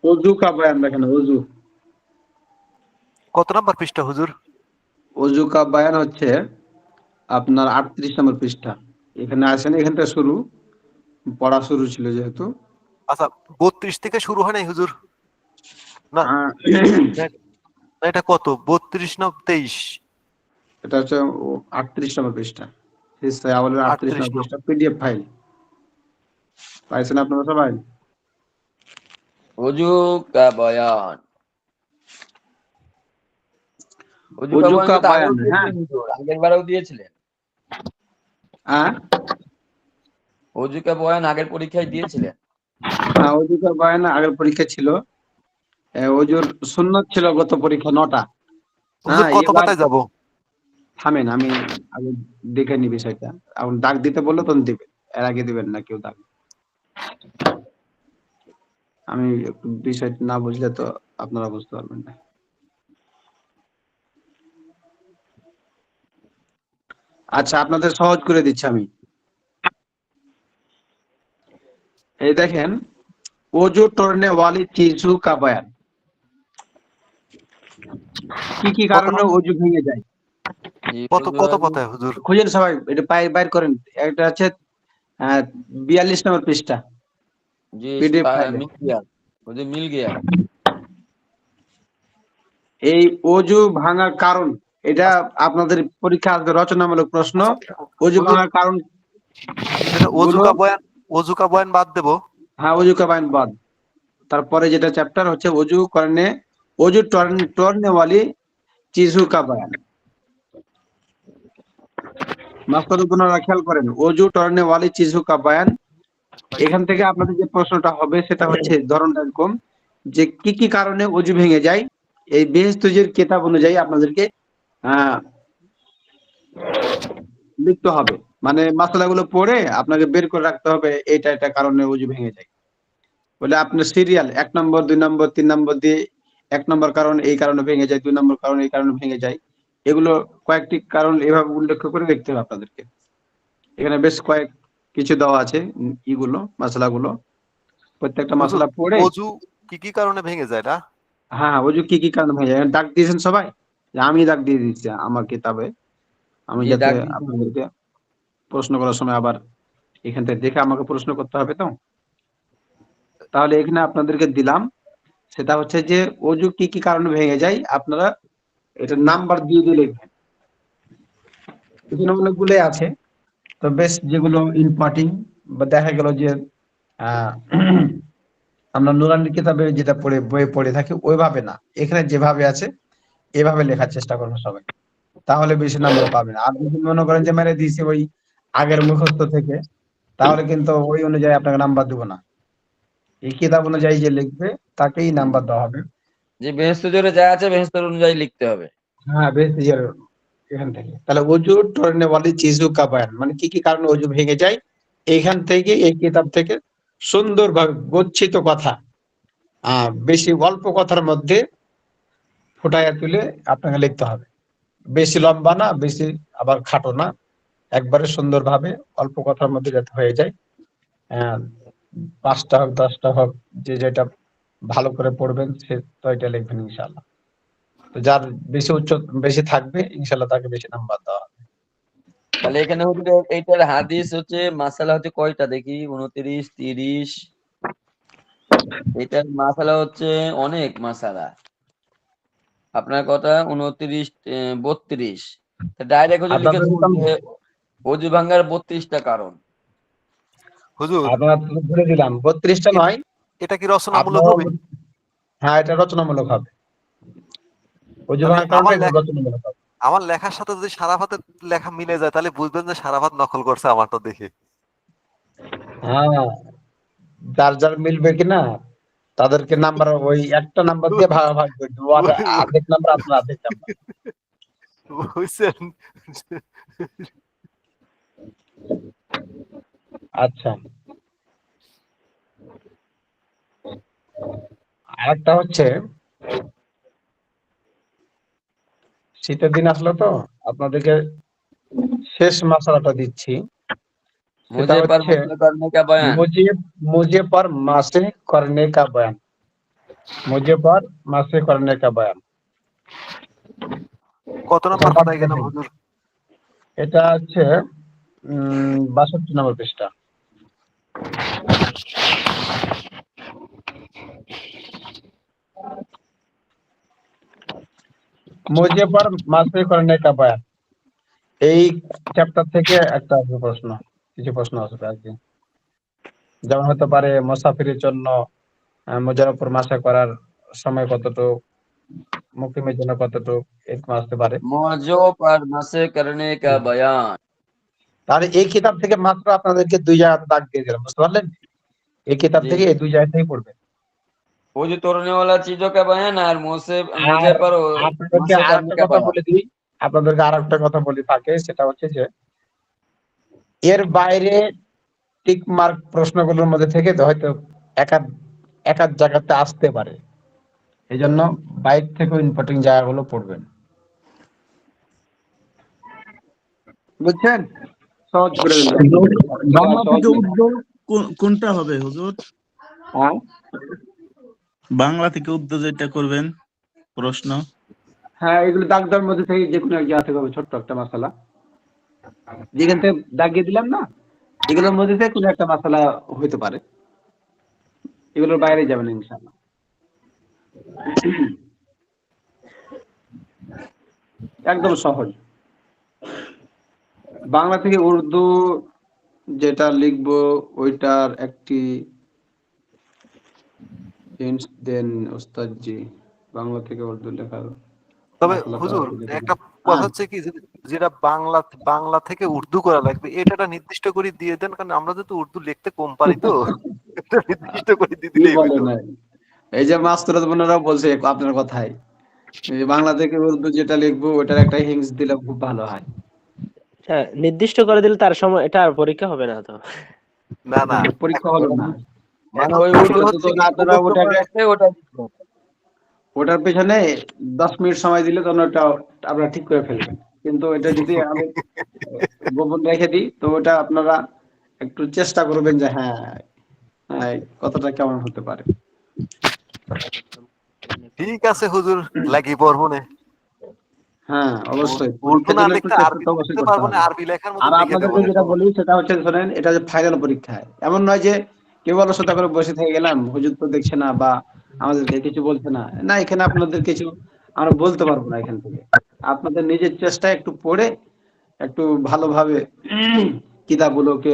ওযু কা বয়ান দেখেন, ওযু কত নাম্বার পৃষ্ঠা হুজুর? ওযু কা বয়ান হচ্ছে আপনার 38 নম্বর পৃষ্ঠা। এখানে আসেন, এখান থেকে শুরু, পড়া শুরু ছিল যেহেতু। আচ্ছা, 32 থেকে শুরু হয় নাই হুজুর? না, না, এটা কত, 32 না 23? এটা হচ্ছে 38 নম্বর পৃষ্ঠা, হিসায় আওয়ালের 38 38 নম্বর পৃষ্ঠা, পিডিএফ ফাইল। পাইছেন আপনারা সবাই? ওযু কা বয়ান, ওযু কা ওযু বয়ান কা কিন্তু আগেও বয়ান, হ্যাঁ দিয়েছিলেন হুজুর, আগের বারেও দিয়েছিলেন। হ্যাঁ ওযু কা বয়ান আগের পরীক্ষায় দিয়েছিলেন। হ্যাঁ, ওযু কা বয়ান আগের পরীক্ষা ছিল। ওযুর সুন্নত ছিল গত পরীক্ষা 9টা। হুজুর হ্যাঁ, কত এবার পাতায় যাব? থামেন, আমি আগে দেখে নি বিষয়টা। এখন দাগ দিতে বললে তখন দিবেন, এর আগে দিবেন না কেউ দাগ। আমি একটু বিষয়টা না বুঝলে তো আপনারা বুঝতে পারবেন না। আচ্ছা, আপনাদের সহজ করে দিচ্ছি আমি। এই দেখেন, ওযু তোড়নে ওয়ালি চিজু কা বয়ান, কি কি কত কারণে ওযু ভেঙে যায়। জি, কত ওযু কত পাতায় হুজুর? খুঁজেন সবাই, এটা বাইর করেন। এটা হচ্ছে 42 নম্বর পৃষ্ঠা জি, পিডিএফ ফাইলে। মিল গিয়া, ওযু মিল গিয়া। এই ওযু ভাঙার কারণ, এটা আপনাদের পরীক্ষা আসবে, রচনামূলক প্রশ্ন। ওযু হুজুর, ভাঙার কারণ এটা গুলো, ওযু কা বয়ান বাদ দেব? হ্যাঁ, ওযু কা বয়ান বাদ। তারপরে যেটা চ্যাপ্টার হচ্ছে ওযু তোড়নে ওয়ালি চিজু কা বয়ান। মাস্টার আপনারা খেয়াল করেন, ওযু তোড়নে ওয়ালি চিজু কা বয়ান। এখান থেকে আপনাদের যে প্রশ্নটা হবে সেটা হচ্ছে ধরনটা এরকম, যে কি কি কারণে অজু ভেঙে যায়, এই বেহেশতজির কিতাব অনুযায়ী আপনাদেরকে আহ লিখতে হবে। মানে মাসালাগুলো পড়ে আপনাকে বের করে রাখতে হবে এটা এটা কারণে অজু ভেঙে যায়। বলে আপনার সিরিয়াল 1 নম্বর 2 নম্বর 3 নম্বর দিয়ে 1 নম্বর কারণ এই কারণে ভেঙে যায়, 2 নম্বর কারণ এই কারণে ভেঙে যায়। এগুলো কয়েকটি কারণ এভাবে উল্লেখ করে দেখতে হবে আপনাদেরকে। এখানে বেশ কয়েক কিছু দেওয়া আছে ইগুলো মাসালাগুলো, প্রত্যেকটা হুজুর মাসালা পড়ে। অজু কি কি কারণে ভেঙে যায় না? হ্যাঁ, অজু কি কি কারণে ভেঙে যায় দাগ দিয়েছেন সবাই? যে আমি দাগ দিয়ে দিচ্ছি আমার কিতাবে, আমি জি যাতে দাগ দিয়েছি। আপনাদেরকে প্রশ্ন করার সময় আবার এখান থেকে দেখে আমাকে প্রশ্ন করতে হবে তো। তাহলে এখানে আপনাদেরকে দিলাম, সেটা হচ্ছে যে অজু কি কি কারণে ভেঙে যায় আপনারা এটা নাম্বার দিয়ে দিয়ে লিখবেন। এখানে অনেকগুলো আছে, তো বেশ যেগুলো ইম্পর্টেন্ট বা দেখা গেল যে আহ আমরা নুরানি কিতাবে যেটা পড়ে বইয়ে পড়ে থাকি ওইভাবে না, এখানে যেভাবে আছে এভাবে লেখার চেষ্টা করবো সবাই, তাহলে বেশি নাম্বার পাবেন। আর যদি মনে করেন যে মেরে দিয়েছি ওই আগের মুখস্থ থেকে, তাহলে কিন্তু ওই অনুযায়ী আপনাকে নাম্বার দেবো না। এই কিতাব অনুযায়ী যে লিখবে তাকেই নাম্বার দেওয়া হবে। যে বেহেশতজরে যা আছে বেহেশতর অনুযায়ী লিখতে হবে। হ্যাঁ, বেশ ইয়ার এখান থেকে তাহলে অজু টরনে ওয়ালি চিজু কা বয়ান, মানে কি কি কারণে অজু ভেঙে যায় এইখান থেকে এই কিতাব থেকে সুন্দরভাবে গচ্ছিত কথা, বেশি অল্প কথার মধ্যে ফুটাইয়া তুলে আপনাকে লিখতে হবে। বেশি লম্বা না, বেশি আবার খাটো না, একবারে সুন্দরভাবে অল্প কথার মধ্যে যাতে হয়ে যায়। আহ 5টা হোক 10টা হোক, যে যেটা ভালো করে পড়বেন সে তো এটা লিখবেন ইনশাআল্লাহ। তো যার বেশি বেশি থাকবে ইনশাআল্লাহ তাকে বেশি নাম্বার দেওয়া হবে। তাহলে এখানে হচ্ছে এইটার হাদিস হচ্ছে মাসালা হচ্ছে কয়টা দেখি, 29, 30। এটার মাসালা হচ্ছে অনেক মাসালা। আপনার কথা 29, 32। ডাইরেক্ট হচ্ছে লিখে আপনাদের দিন যে অজু ভাঙ্গার 32টা কারণ। হুজুর আপনারা বলে দিলাম 32টা এ- নয়, এটা কি রচনামূলক আপনারা হবে? হ্যাঁ এটা রচনামূলক হবে। অজু তাহলে ভাঙার কারণটা এটা রচনামূলক হবে। আমার লেখার সাথে যদি সারাফাতের লেখা মিলে যায় তাহলে বুঝবেন যে সারাফাত নকল করছে আমারটা দেখে। হ্যাঁ, যার যার মিলবে কিনা তাদেরকে নাম্বার ওই একটা নাম্বার দিয়ে ভাগ করে দেবো, আর অর্ধেক নাম্বার আপনার অর্ধেক নাম্বার। বুঝছেন? আচ্ছা, আরেকটা হচ্ছে শীতের দিন আসলো তো আপনাদেরকে শেষ মশলাটা দিচ্ছি, সেটা मुझे पर হচ্ছে मुझे करने का बयान। মুজে মুজে পর মাসে করনে কা বয়ান, মুজে পর মাসে করনে কা বয়ান। কত এটা নম্বর দাগ খাতায় দিয়ে গেলাম দিন। হুজুর? এটা হচ্ছে 62 নম্বর পৃষ্ঠা। মুজে পর মাসে করনে কা বয়ান, এই চ্যাপ্টার থেকে একটা আসবে প্রশ্ন, কিছু প্রশ্ন আসবে আজকে। যেমন হতে পারে মুসাফিরের জন্য মোজার উপর মাসা করার সময় কতটুকু, মুকিমের জন্য কতটুকু, এরকম আসতে পারে। मौजों पर मसे करने का बयान। তাহলে এই কিতাব থেকে মাত্র আপনাদেরকে 2 জায়গাতে দাগ দিয়ে দিলাম, বুঝতে পারলেন? এই কিতাব जी থেকে এই 2 জায়গাতেই পড়বে। वो जो तोड़ने वाला चीजों का बयान और मुझे আর पर আপনাদেরকে मसे আর करने একটা का কথা बयान। বলে দিই, আপনাদেরকে আর একটা কথা বলি ফাঁকে, সেটা হচ্ছে যে এর বাইরে টিক মার্ক প্রশ্নগুলোর মধ্যে থেকে হয়তো এক আধ এক আধ জায়গাতে আসতে পারে, এই জন্য বাইরে থেকেও ইম্পর্টেন্ট জায়গাগুলো পড়বেন, বুঝছেন? সহজ করে দিলাম। বাংলা সহজ থেকে নেই। উর্দু কোনটা হবে হুজুর? হ্যাঁ বাংলা থেকে উর্দু যেটা করবেন প্রশ্ন। হ্যাঁ, এগুলো দাগ দেওয়ার মধ্যে থেকে যে কোনো এক জায়গা থেকে হবে, ছোট্ট একটা মশলা যেখান থেকে দাগিয়ে দিলাম না, এগুলোর মধ্যে থেকে কোনো একটা মশলা হইতে পারে, এগুলোর বাইরে যাবে না ইনশাআল্লাহ। একদম সহজ। বাংলা থেকে উর্দু যেটা লিখবো ওইটার একটি হিন্টস দেন ওস্তাদ জি, বাংলা থেকে উর্দু লেখার তবে মশলাটা হুজুর যেটা। একটা কথা হচ্ছে কি যেটা বাংলা বাংলা থেকে উর্দু করা লাগবে এটা একটা নির্দিষ্ট করে দিয়ে দেন, কারণ আমরা যেহেতু উর্দু লিখতে কম পারি তো এটা নির্দিষ্ট করে দিয়ে কি দিলেই বলে হইতো। না, এই যে মাস্তুরাত বোনেরাও বলছে আপনার কথাই, এই যে বাংলা থেকে উর্দু যেটা লিখবো ওটার একটা হিংস দিলে খুব ভালো হয়। হ্যাঁ, নির্দিষ্ট করে দিলে তার সময় এটা আর পরীক্ষা হবে না তো। না না, পরীক্ষা এখন হলো ওটা না, মানে এখন ওই প্রশ্ন ওইটা হচ্ছে কি, আপনারা মুখস্থ করে ওটাকে রাখতে ওটা দিতে হবে। ওটার পেছনে 10 মিনিট সময় দিলে তখন ওটা আপনারা ঠিক করে ফেলবেন। কিন্তু এটা যদি আমি গোপন রেখে দিই তো ওটা আপনারা একটু চেষ্টা করবেন যে হ্যাঁ, হ্যাঁ কতটা কেমন হতে পারে। ঠিক আছে হুজুর, লাগি পড়বনে। হ্যাঁ অবশ্যই, উর্দু পরীক্ষার না জন্য একটু লিখতে চেষ্টা আরবি তো অবশ্যই লিখতে করতে পারবো না, হবে। আরবি লেখার মতো আর লিখে দেবো আপনাদেরকে না যেটা বলি সেটা হচ্ছে শোনেন, এটা যে ফাইনাল পরীক্ষায় এমন নয় যে কেউ অলসতা করে বসে থেকে গেলাম, হুজুর তো দেখছে না বা আমাদেরকে কিছু বলছে না, না এখানে আপনাদের কিছু আমরা বলতে পারবো না। এখান থেকে আপনাদের নিজের চেষ্টায় একটু পড়ে একটু ভালোভাবে কিতাবগুলোকে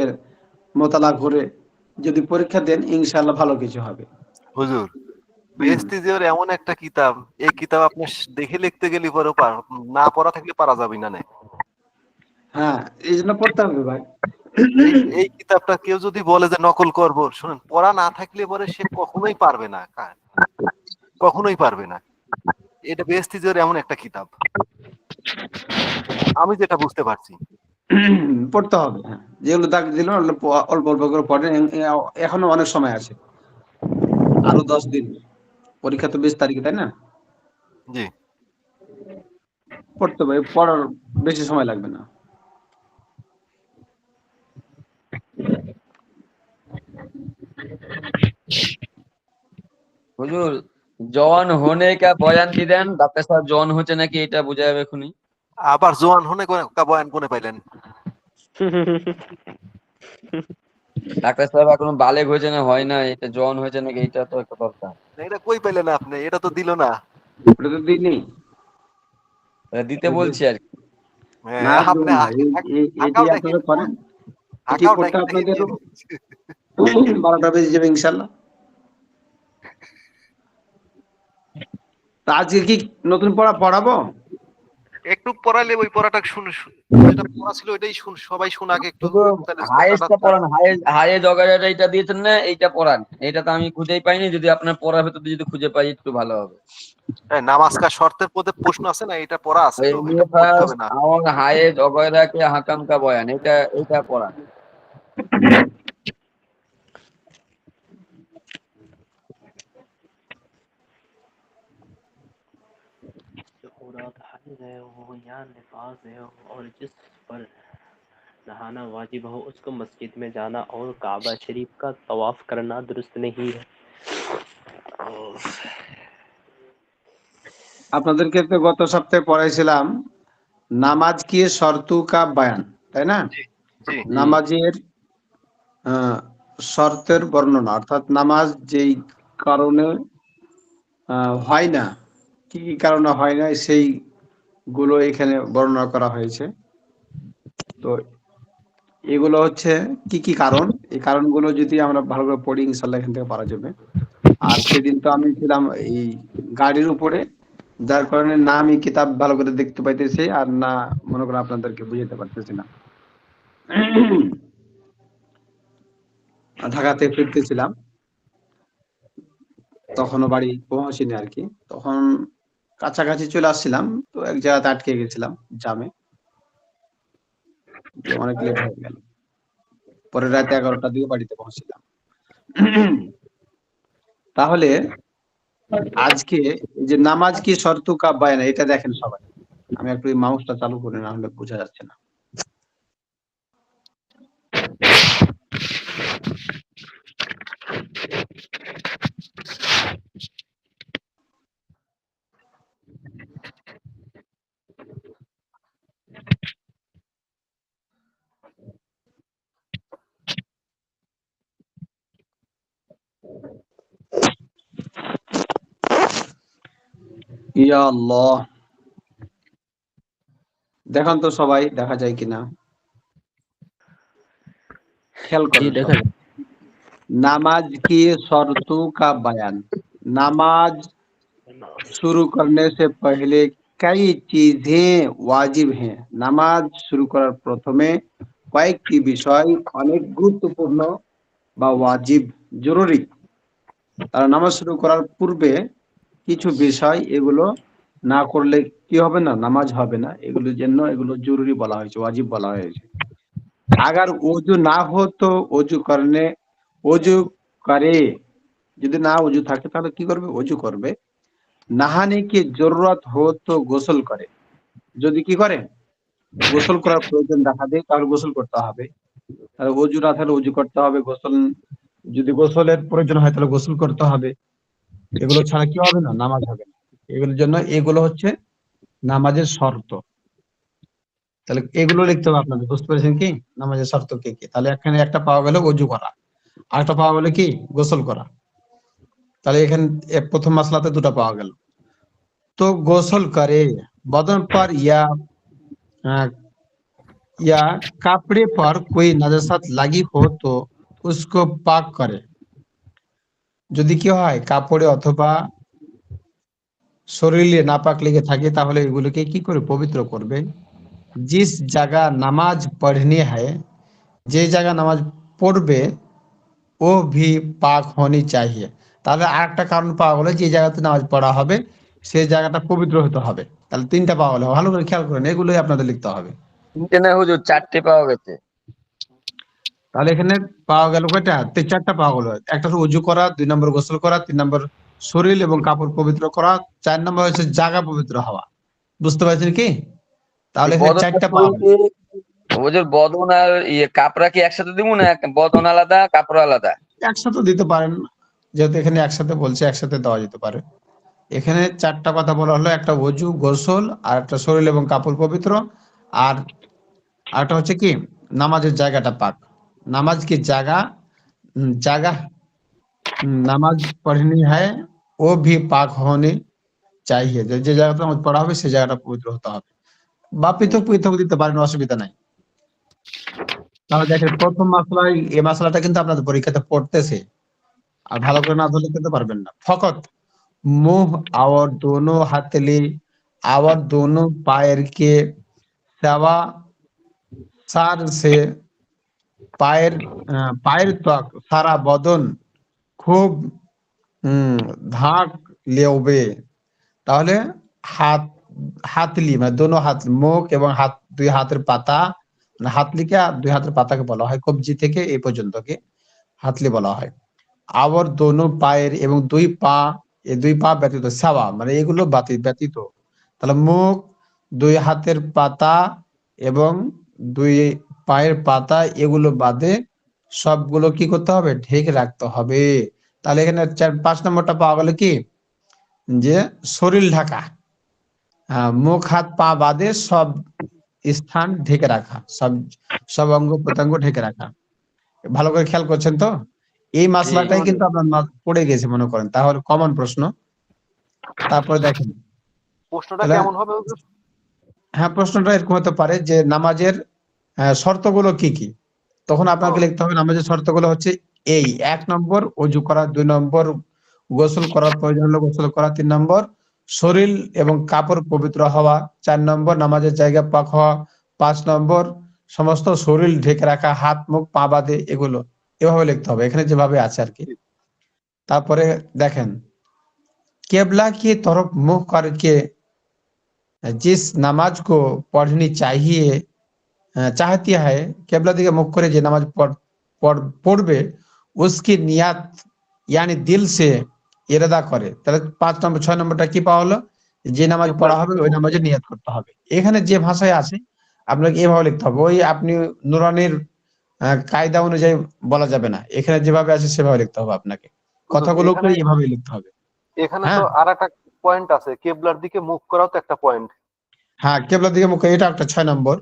মোতালা করে যদি পরীক্ষা দেন ইনশাআল্লাহ ভালো কিছু হবে। হুজুর। হুম। বেহেশতি জিওর এমন একটা কিতাব, এই কিতাব আপনি দেখে লিখতে গেলে পরে না পড়া থাকলে পারা যাবে না। হ্যাঁ এই জন্য পড়তে হবে ভাই। এই এই কিতাবটা কেউ যদি বলে যে নকল করব, শুনুন, পড়া না থাকলে পরে সে কখনোই পারবে না, কখনোই পারবে না। এটা বেহেশতি জিওর এমন একটা কিতাব, আমি যেটা বুঝতে পারছি। পড়তে হবে, হ্যাঁ যেগুলো দাগ দিল অল্প অল্প অল্প করে পড়েন, এখনো অনেক সময় আছে, আরো 10 দিন। পরীক্ষা তো 20 তারিখে, তাই না? জি। পড়তে হবে, পড়ার বেশি সময় লাগবে না। হুজুর, জওয়ান হোনে কা বয়ান দি দেন, ডাক্তার সাহেব জওয়ান হচ্ছে নাকি এটা বোঝা যাবে এখনই। আবার জোয়ান হনে বয়ান কোনে পাইলেন? ডাক্তার সাহেব এখনো বালেগ হয়েছে না হয় না, এটা জওয়ান হয়েছে নাকি এটা তো একটা দরকার। এটা কই পাইলেন আপনি? এটা তো দিল না। ওটা তো দিইনি। এটা দিতে বলছি আর কি। না হ্যাঁ, আর দেবো আপনি না, এটি আঁকাও আপনারা দেখিনি, করেন, এটি আঁকাও করতে দেখিনি দেখে আপনাদের দিয়ে দিচ্ছে। 12টা বেজে যাবে ইনশাল্লাহ। তা আজকে কি নতুন পড়া পড়াবো? একটু পড়াইলে ওই পড়াটা যেটা পড়া ছিল ওইটাই সবাই শুনাক একটু, শুধু তাহলে হাইয়েস্টটা পড়ান, হাইয়ে জগাটা এটা দিয়েছেন না, এইটা পড়ান। এটা তো আমি খুঁজেই পাইনি, যদি আপনার পড়ার ভেতর যদি খুঁজে পাই একটু ভালো হবে। হ্যাঁ, নামাজ কা শর্তের পদে প্রশ্ন আছে না, এটা পড়া আছে ওই তো, এটা নিয়ে পড়তে হবে ফার্স্ট না। আমার হায়ে জগয়রা কে হাকাম কা বয়ান, এটা পড়ান। जो औरत हाइज़ है वो या निफास है और जिस पर नहाना वाजिब हो उसको मस्जिद में जाना और काबा शरीफ का तवाफ करना दुरुस्त नहीं है। আপনাদেরকে তো গত সপ্তাহে পড়াইছিলাম নামাজ কি শর্তু কা বয়ান, তাই না? জি। জি। নামাজের শর্তের বর্ণনা, অর্থাৎ নামাজ যেই কারণে হয় না, কি কি কারণে হয় না সেই গুলো এখানে বর্ণনা করা হয়েছে। তো এগুলো হচ্ছে কি কি কারণ, এই কারণগুলো যদি আমরা ভালো করে পড়ি ইনশাল্লাহ এখান থেকে পারা যাবে। আর সেদিন তো আমি ছিলাম এই গাড়ির উপরে, যার কারণে না আমি কিতাব ভালো করে দেখতে পাইতেছি আর না মনে করেন আপনাদেরকে বুঝাতে পারতেছি না। ঢাকাতে ফিরতেছিলাম, তখনও বাড়ি পৌঁছিনি আর কি, তখন কাছাকাছি চলে আসছিলাম, তো এক জায়গাতে আটকে গেছিলাম জামে, তো অনেক লেট হয়ে গেল। পরে রাত 11টার দিকে বাড়িতে পৌঁছলাম। তাহলে আজকে এই যে নামাজ কি শর্তু কা বায়ান, এটা দেখেন সবাই। আমি একটু এই মাউসটা চালু করে, না হলে বোঝা যাচ্ছে না। ইয়া আল্লাহ, দেখান তো সবাই, দেখা যায় কিনা খেয়াল जी করেন देखा সবাই। नमाज की शर्तों का बयान, नमाज शुरू करने से पहले कई चीजें वाजिब हैं। নামাজ শুরু করার প্রথমে কয়েকটি বিষয় অনেক গুরুত্বপূর্ণ বা ওয়াজিব, জরুরি। তারা নামাজ শুরু করার পূর্বে কিছু বিষয় এগুলো না করলে কি হবে না, নামাজ হবে না। এগুলোর জন্য এগুলো জরুরি বলা হয়েছে, ওয়াজিব বলা হয়েছে। अगर वजू ना हो तो वजू करने वजू करे, যদি না ওযু থাকে তাহলে কি করবে, ওযু করবে। নাহানে কি জরুরত हो तो গোসল করে, যদি কি করে গোসল করার প্রয়োজন দেখা দেয় তাহলে গোসল করতে হবে। আর ওযু না থাকলে ওযু করতে হবে, গোসল যদি গোসলের প্রয়োজন হয় তাহলে গোসল করতে হবে। এগুলো ছাড়া কি হবে না, নামাজ হবে না। এগুলোর জন্য এগুলো হচ্ছে নামাজের শর্ত। তাহলে এগুলো লিখতে হবে আপনাদের, বুঝতে পেরেছেন কি নামাজের শর্ত কি কি। তাহলে এখানে একটা পাওয়া গেল ওযু করা, আরেকটা পাওয়া গেল কি গোসল করা। তাহলে এখানে প্রথম মাসলাতে দুটো পাওয়া গেল। तो गोसल करे, बदन पर या कपड़े पर कोई नजासत लगी हो तो उसको पाक करे। যদি কি হয় কাপড়ে অথবা শরীরে নাপাক লেগে থাকে তাহলে এগুলোকে কি করে পবিত্র করবে। जिस जगह नमाज पढ़नी है, যে জায়গা নামাজ পড়বে ও ভি পাক হনি চাহিয়ে। তাহলে আরেকটা কারণ পাওয়া গেল, যে জায়গাতে নামাজ পড়া হবে সেই জায়গাটা পবিত্র হতে হবে। তাহলে তিনটা পাওয়া গেল, ভালো করে খেয়াল করেন, এগুলোই আপনাদের লিখতে হবে। তিনটে না হুজুর, 4টে পাওয়া গেছে। তাহলে এখানে পাওয়া গেল কয়টা, চারটা পাওয়া গেল। একটা হলো উজু করা, 2 নম্বর গোসল করা, 3 নম্বর শরীর এবং কাপড় পবিত্র করা, 4 নম্বর হচ্ছে জায়গা পবিত্র হওয়া। বুঝতে পারছেন কি? তাহলে এখানে বদন আর 4টা পাওয়া গেল। শরীর হুজুর, বদন আর কাপড়া কি একসাথে দিব না বদন আলাদা কাপড় আলাদা? একসাথে দিতে পারেন, যেহেতু এখানে একসাথে বলছে একসাথে দেওয়া যেতে পারে। এখানে 4টা কথা বলা হলো, একটা ওযু, গোসল, আর একটা শরীর এবং কাপড় পবিত্র, আর আরেকটা হচ্ছে কি নামাজের জায়গাটা পাক। নামাজ কি জায়গা, জায়গা নামাজ পড়নি হয় ও ভি পাক হনি চাইয়ে, যে জায়গাটা নামাজ পড়া হবে সেই জায়গাটা পবিত্র হতে হবে। বা পৃথক পৃথক দিতে পারেন, অসুবিধা নাই। তাহলে দেখেন প্রথম মাসলায়, এই মাসলাটা কিন্তু আপনাদের পরীক্ষাতে পড়তেছে, আর ভালো করে না ধরলে কিন্তু পারবেন না। ফকত मुंह और दोनों हथेली और दोनों पैर के सवा सार से पैर तक सारा बदन খুব ধাক লেওবে। তাহলে হাত, হাতলি মানে দোনো হাত, মুখ এবং হাত, দুই হাতের পাতা, মানে হাতলিকে দুই হাতের পাতাকে বলা হয়, কবজি থেকে এই পর্যন্তকে হাতলি বলা হয়। আবার দোনো পায়ের এবং দুই পা, এই দুই পা ব্যতীত সাওয়া মানে এগুলো ব্যতীত। তাহলে মুখ, দুই হাতের পাতা এবং দুই পায়ের পাতা এগুলো বাদে সবগুলো কি করতে হবে, ঢেকে রাখতে হবে। তাহলে এখানে 5 নম্বরটা পাওয়া গেল কি, যে শরীর ঢাকা। মুখ হাত পা বাদে সব স্থান ঢেকে রাখা, সব অঙ্গ প্রত্যঙ্গ ঢেকে রাখা। ভালো করে খেয়াল করছেন তো? এই মাসলাটাই কিন্তু আপনার পড়ে গেছে মনে করেন, তাহলে কমন প্রশ্ন। তারপরে দেখেন প্রশ্নটা তাহলে, কেমন হবে হুজুর? হ্যাঁ প্রশ্নটা এরকম হতে পারে যে নামাজের শর্তগুলো কি কি। তখন আপনাকে লিখতে হবে নামাজের শর্তগুলো হচ্ছে এই: 1 নম্বর ওযু করা, 2 নম্বর গোসল করার প্রয়োজন হলে গোসল করা, 3 নম্বর শরীর এবং কাপড় পবিত্র হওয়া, 4 নম্বর নামাজের জায়গা পাক হওয়া, 5 নম্বর সমস্ত শরীর ঢেকে রাখা, হাত মুখ পা বাদে, এগুলো এভাবে লিখতে হবে এখানে যেভাবে আছে আর কি। তারপরে দেখেন केबला की तरफ मुंह करके जिस नमाज को पढ़नी चाहिए चाहती है, केबला दिखे मुख करे जे नमाज पढ़बे उसकी नियत यानी दिल से इरादा करे। তাহলে 5 নম্বর 6 নম্বরটা কি পাওয়া হলো, যে নামাজ পড়া হবে ওই নামাজে নিয়ত করতে হবে। এখানে যে ভাষায় আছে আপনাকে এভাবে লিখতে হবে, ওই আপনি নুরানির কায়দা অনুযায়ী বলা যাবে না, এখানে যেভাবে আছে সেভাবে লিখতে হবে আপনাকে, কথাগুলোকে এভাবে লিখতে হবে। এখানে তো হ্যাঁ আরেকটা পয়েন্ট আছে, কেবলার দিকে মুখ করাও তো একটা পয়েন্ট। हाँ केबला दिखे मुख, এটা একটা 6 নম্বর।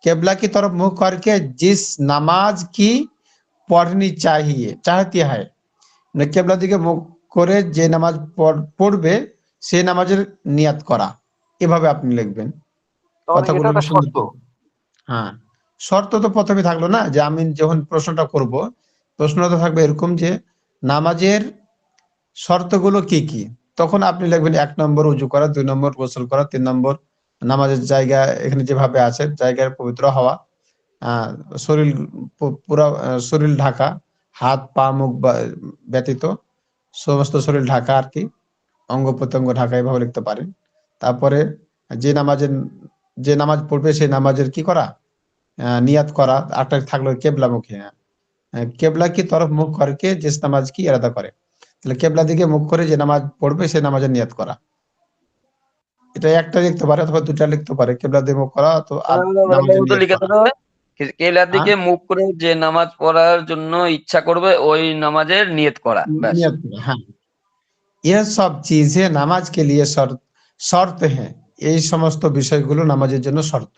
केबला की तरफ मुंह करके जिस नमाज की पढ़नी चाहिए चाहती है, মানে কেবলা দিকে মুখ করে যে নামাজ পড়বে সেই নামাজের নিয়াত করা, এভাবে আপনি লিখবেন। তাহলে এটা কথাগুলোকে একটা সুন্দর শর্ত। করে। হ্যাঁ শর্ত তো প্রথমে থাকলো না, যে আমি যখন প্রশ্নটা করব প্রশ্নটা থাকবে এরকম যে নামাজের শর্তগুলো কি কি। তখন আপনি লিখবেন 1 নম্বর উজু করা, 2 নম্বর গোসল করা, 3 নম্বর নামাজের জায়গা এখানে যেভাবে আছে জায়গার পবিত্র হওয়া, শরীর পুরা শরীর ঢাকা, হাত পা মুখ ব্যতীত, সমস্ত শরীর ঢাকা আর কি, অঙ্গ প্রত্যঙ্গ ঢাকা, এভাবে লিখতে পারেন। তারপরে যে নামাজ পড়বে সেই নামাজের কি করা, নিয়াত করা। আরটা থাকলো কেবলামুখী। কেবলা কি তরফ মুখ করকে জিস নামাজ কি ইরাদা করে, তাহলে কেবলা দিকে মুখ করে যে নামাজ পড়বে সেই নামাজের নিয়াত করা। এটা একটা লিখতে পারে অথবা দুটা লিখতে পারে, কেবলা দিয়ে মুখ করা তো আর নামাজের তো নিয়াত লিখে করা। দেবে কেবলার হ্যাঁ, দিকে মুখ করে যে নামাজ পড়ার জন্য ইচ্ছা করবে ওই নামাজের নিয়ত করা, ব্যাস। नियत में, हाँ, यह सब चीजें नामाज के लिए शर्त हैं। এই সমস্ত বিষয়গুলো নামাজের জন্য শর্ত।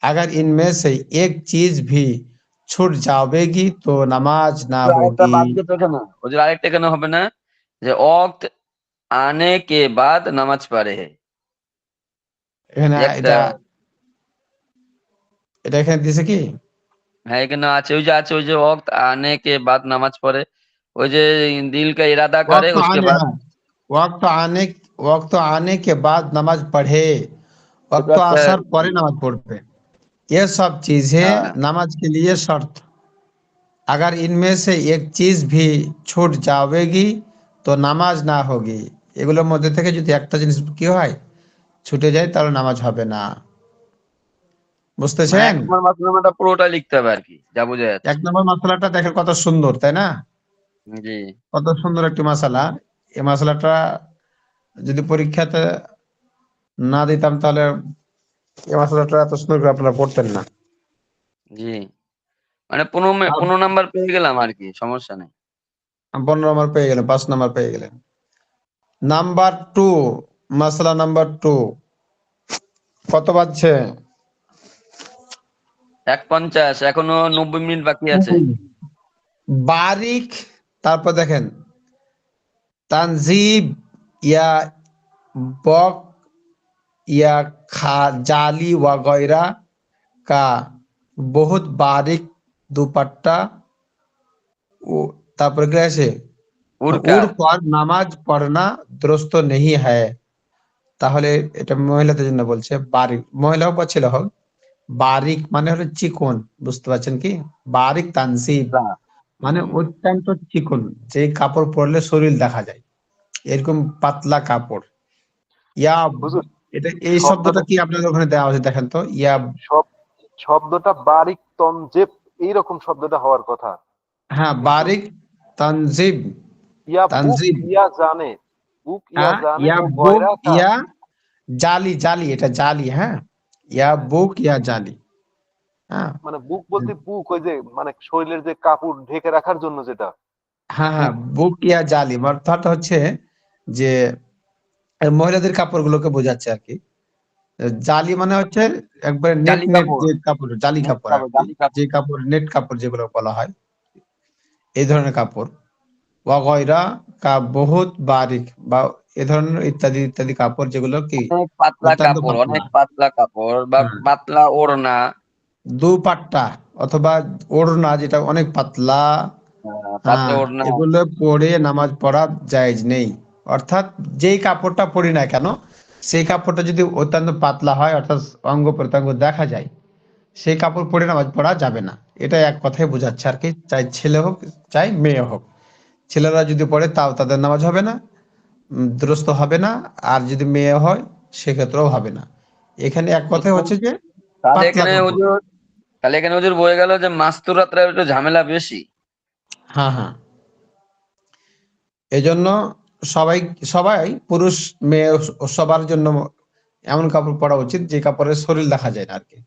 अगर इनमें से एक चीज भी छूट जाएगी तो नमाज ना আরেকটা होगी। বাদ দিতে এখানে হুজুর, আরেকটা কেন হবে না যে ওয়াক্ত আনে কে বাদ নামাজ পড়ে হে, এখানে একটা। এটা এটা এখানে দিছে কি, হ্যাঁ এখানে আছে, ওই যে আছে ওই যে ওয়াক্ত আনে কে বাদ নামাজ পড়ে, ওই যে দিল কা ইরাদা করে वक्त उसके आने, बाद। हाँ, वक्त आने के बाद नमाज पढ़े, এটা वक्त একটা आसार परे नमाज पढ़ते। ये सब चीजें হ্যাঁ, नमाज के लिए शर्त। अगर इनमें से एक चीज भी छूट जाएगी तो নামাজ না होगी। এগুলোর মধ্যে থেকে যদি একটা জিনিস কি হয়, ছুটে যায়, তাহলে নামাজ হবে না। মানে বুঝতেছেন? 1 নম্বর মাসলাটা পুরোটা লিখতে হবে আর কি, যা বোঝা যাচ্ছে। 1 নম্বর মাসালাটা দেখেন কত সুন্দর, তাই না? জি কত সুন্দর একটি মাসালা। এই মাসালাটা যদি পরীক্ষাতে না দিতাম তাহলে এই মাসালাটা এত সুন্দর করে আপনারা পড়তেন না। জি, মানে 15 নাম্বার পেয়ে গেলাম আর কি, সমস্যা নেই। 15 নম্বর পেয়ে গেলেন, 5 নম্বর পেয়ে গেলেন। নাম্বার 2, মাসালা নাম্বার 2 কত বাজছে? 1:50, এখনো 90 মিনিট বাকি আছে। বারিক, তারপর দেখেন তানজিব या बक या जाली वगैरह का बहुत बारीक दुपट्टा তারপরে কি আছে, উড়কা উড় পর নামাজ পড়না দুরুস্ত नहीं है। তাহলে এটা মহিলাদের জন্য বলছে, বারিক, মহিলা হোক বা ছেলে হোক, বারিক মানে হলো চিকন, বুঝতে পারছেন কি? বারিক তানজিব মানে অত্যন্ত চিকন, যে কাপড় পরলে শরীর দেখা যায়, এরকম পাতলা কাপড়। ইয়া, হুজুর এটা এই শব্দটা কি আপনাদের ওখানে দেওয়া আছে দেখেন তো, ইয়া। শব্দটা বারিক তনজেব এইরকম শব্দটা হওয়ার কথা। হ্যাঁ, বারিক তানজিব, ইয়া বুক তানজিব, ইয়া জানে, বুক ইয়া জানে ইয়া ও বুক গয়রা কা। ইয়া জালি, জালি এটা জালি, হ্যাঁ, ইয়া বুক ইয়া জালি, হ্যাঁ, মানে বুক বলতে বুক ওই যে মানে শরীরের যে কাপড় ঢেকে রাখার জন্য যেটা। হ্যাঁ হ্যাঁ, বুক ইয়া জালি অর্থাৎ হচ্ছে যে মহিলাদের কাপড়গুলোকে বোঝাচ্ছে আর কি। জালি মানে হচ্ছে একবারে নেট জালি নেট কাপড়, যে কাপড়, জালি নেট কাপড় আর কাপড়, কি, জালি কাপড়। যে কাপড় নেট কাপড় যেগুলো বলা হয়, এই ধরনের কাপড়। ওয়াগয়রা কা বহুত বারিক, বা এ ধরনের ইত্যাদি ইত্যাদি কাপড় যেগুলো কি অনেক পাতলা অত্যন্ত কাপড়, পাতলা। অনেক পাতলা কাপড় বা হ্যাঁ, পাতলা ওড়না, দুপাট্টা অথবা ওড়না যেটা অনেক পাতলা, পাতলা হ্যাঁ, ওড়না। এগুলো পরে নামাজ পড়া জায়েজ নেই। অর্থাৎ যেই কাপড়টা পরি না কেন, সেই কাপড়টা যদি অত্যন্ত পাতলা হয়, অর্থাৎ অঙ্গ প্রত্যঙ্গ দেখা যায়, সেই কাপড় পরে নামাজ পড়া যাবে না। এটা এক কথায় বোঝাচ্ছে আর কি, চাই ছেলে হোক চাই মেয়ে হোক। ছেলেরা যদি পড়ে তাও তাদের নামাজ হবে না, দুরুস্ত হবে না। আর যদি মেয়ে হয় সেক্ষেত্রেও হবে না। এখানে এক কথায় হচ্ছে যে তাহলে পাতলা এখানে কাপড়। হুজুর, তাহলে এখানে হুজুর বলে গেল যে মাস্তুরাতরা একটু ঝামেলা বেশি। হ্যাঁ হ্যাঁ, এই জন্য সবাই সবাই পুরুষ মেয়ে সবার জন্য এমন কাপড় পরা উচিত যে কাপড়ের শরীর দেখা যায় না আর কি।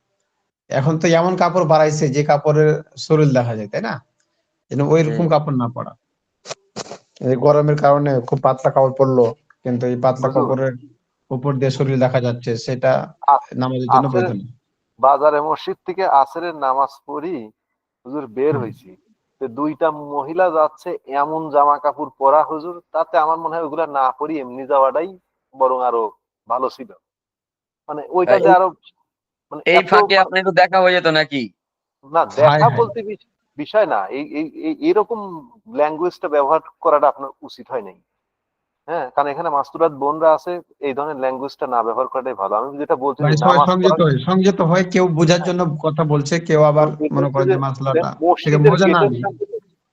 এখন তো এমন কাপড় বাড়াইছে যে কাপড়ের শরীর দেখা যায়, তাই না? যেন ওই রকম কাপড় না পরা। এই গরমের কারণে খুব পাতলা কাপড় পরলো, কিন্তু এই পাতলা হুজুর কাপড়ের উপর দিয়ে শরীর দেখা যাচ্ছে, সেটা নামাজের জন্য আসরের বৈধ না। বাজারে মসজিদ থেকে আসরের নামাজ পড়ি হুজুর, বের হয়েছি, তো দুইটা মহিলা যাচ্ছে এমন জামা কাপড় পরা হুজুর, তাতে আমার মনে হয় ওগুলা না পরি এমনি যাওয়াটাই বরং আরো ভালো ছিল। মানে ওইটা যে এই আরো মানে এই এত ফাঁকে আপনি একটু দেখা হয়ে যেত নাকি? না হায় দেখা হায়, বলতে বিষয় না, এইরকম ল্যাঙ্গুয়েজটা ব্যবহার করাটা আপনার উচিত হয় নাই। হ্যাঁ, কারণ এখানে মাস্তুরাত বোনরা আছে, এই ধরনের ল্যাঙ্গুয়েজটা না ব্যবহার করাটাই ভালো। আমি যেটা বলছি মানে যে সবাই নামাজ সংযত পড়া, হয়, সংযত হয়, কেউ বোঝার জন্য কথা বলছে, কেউ আবার এটা মনে হচ্ছে করেন যে যে মাসলাটা থেকে মসজিদের বোঝা না গেটের নেই। সামনে,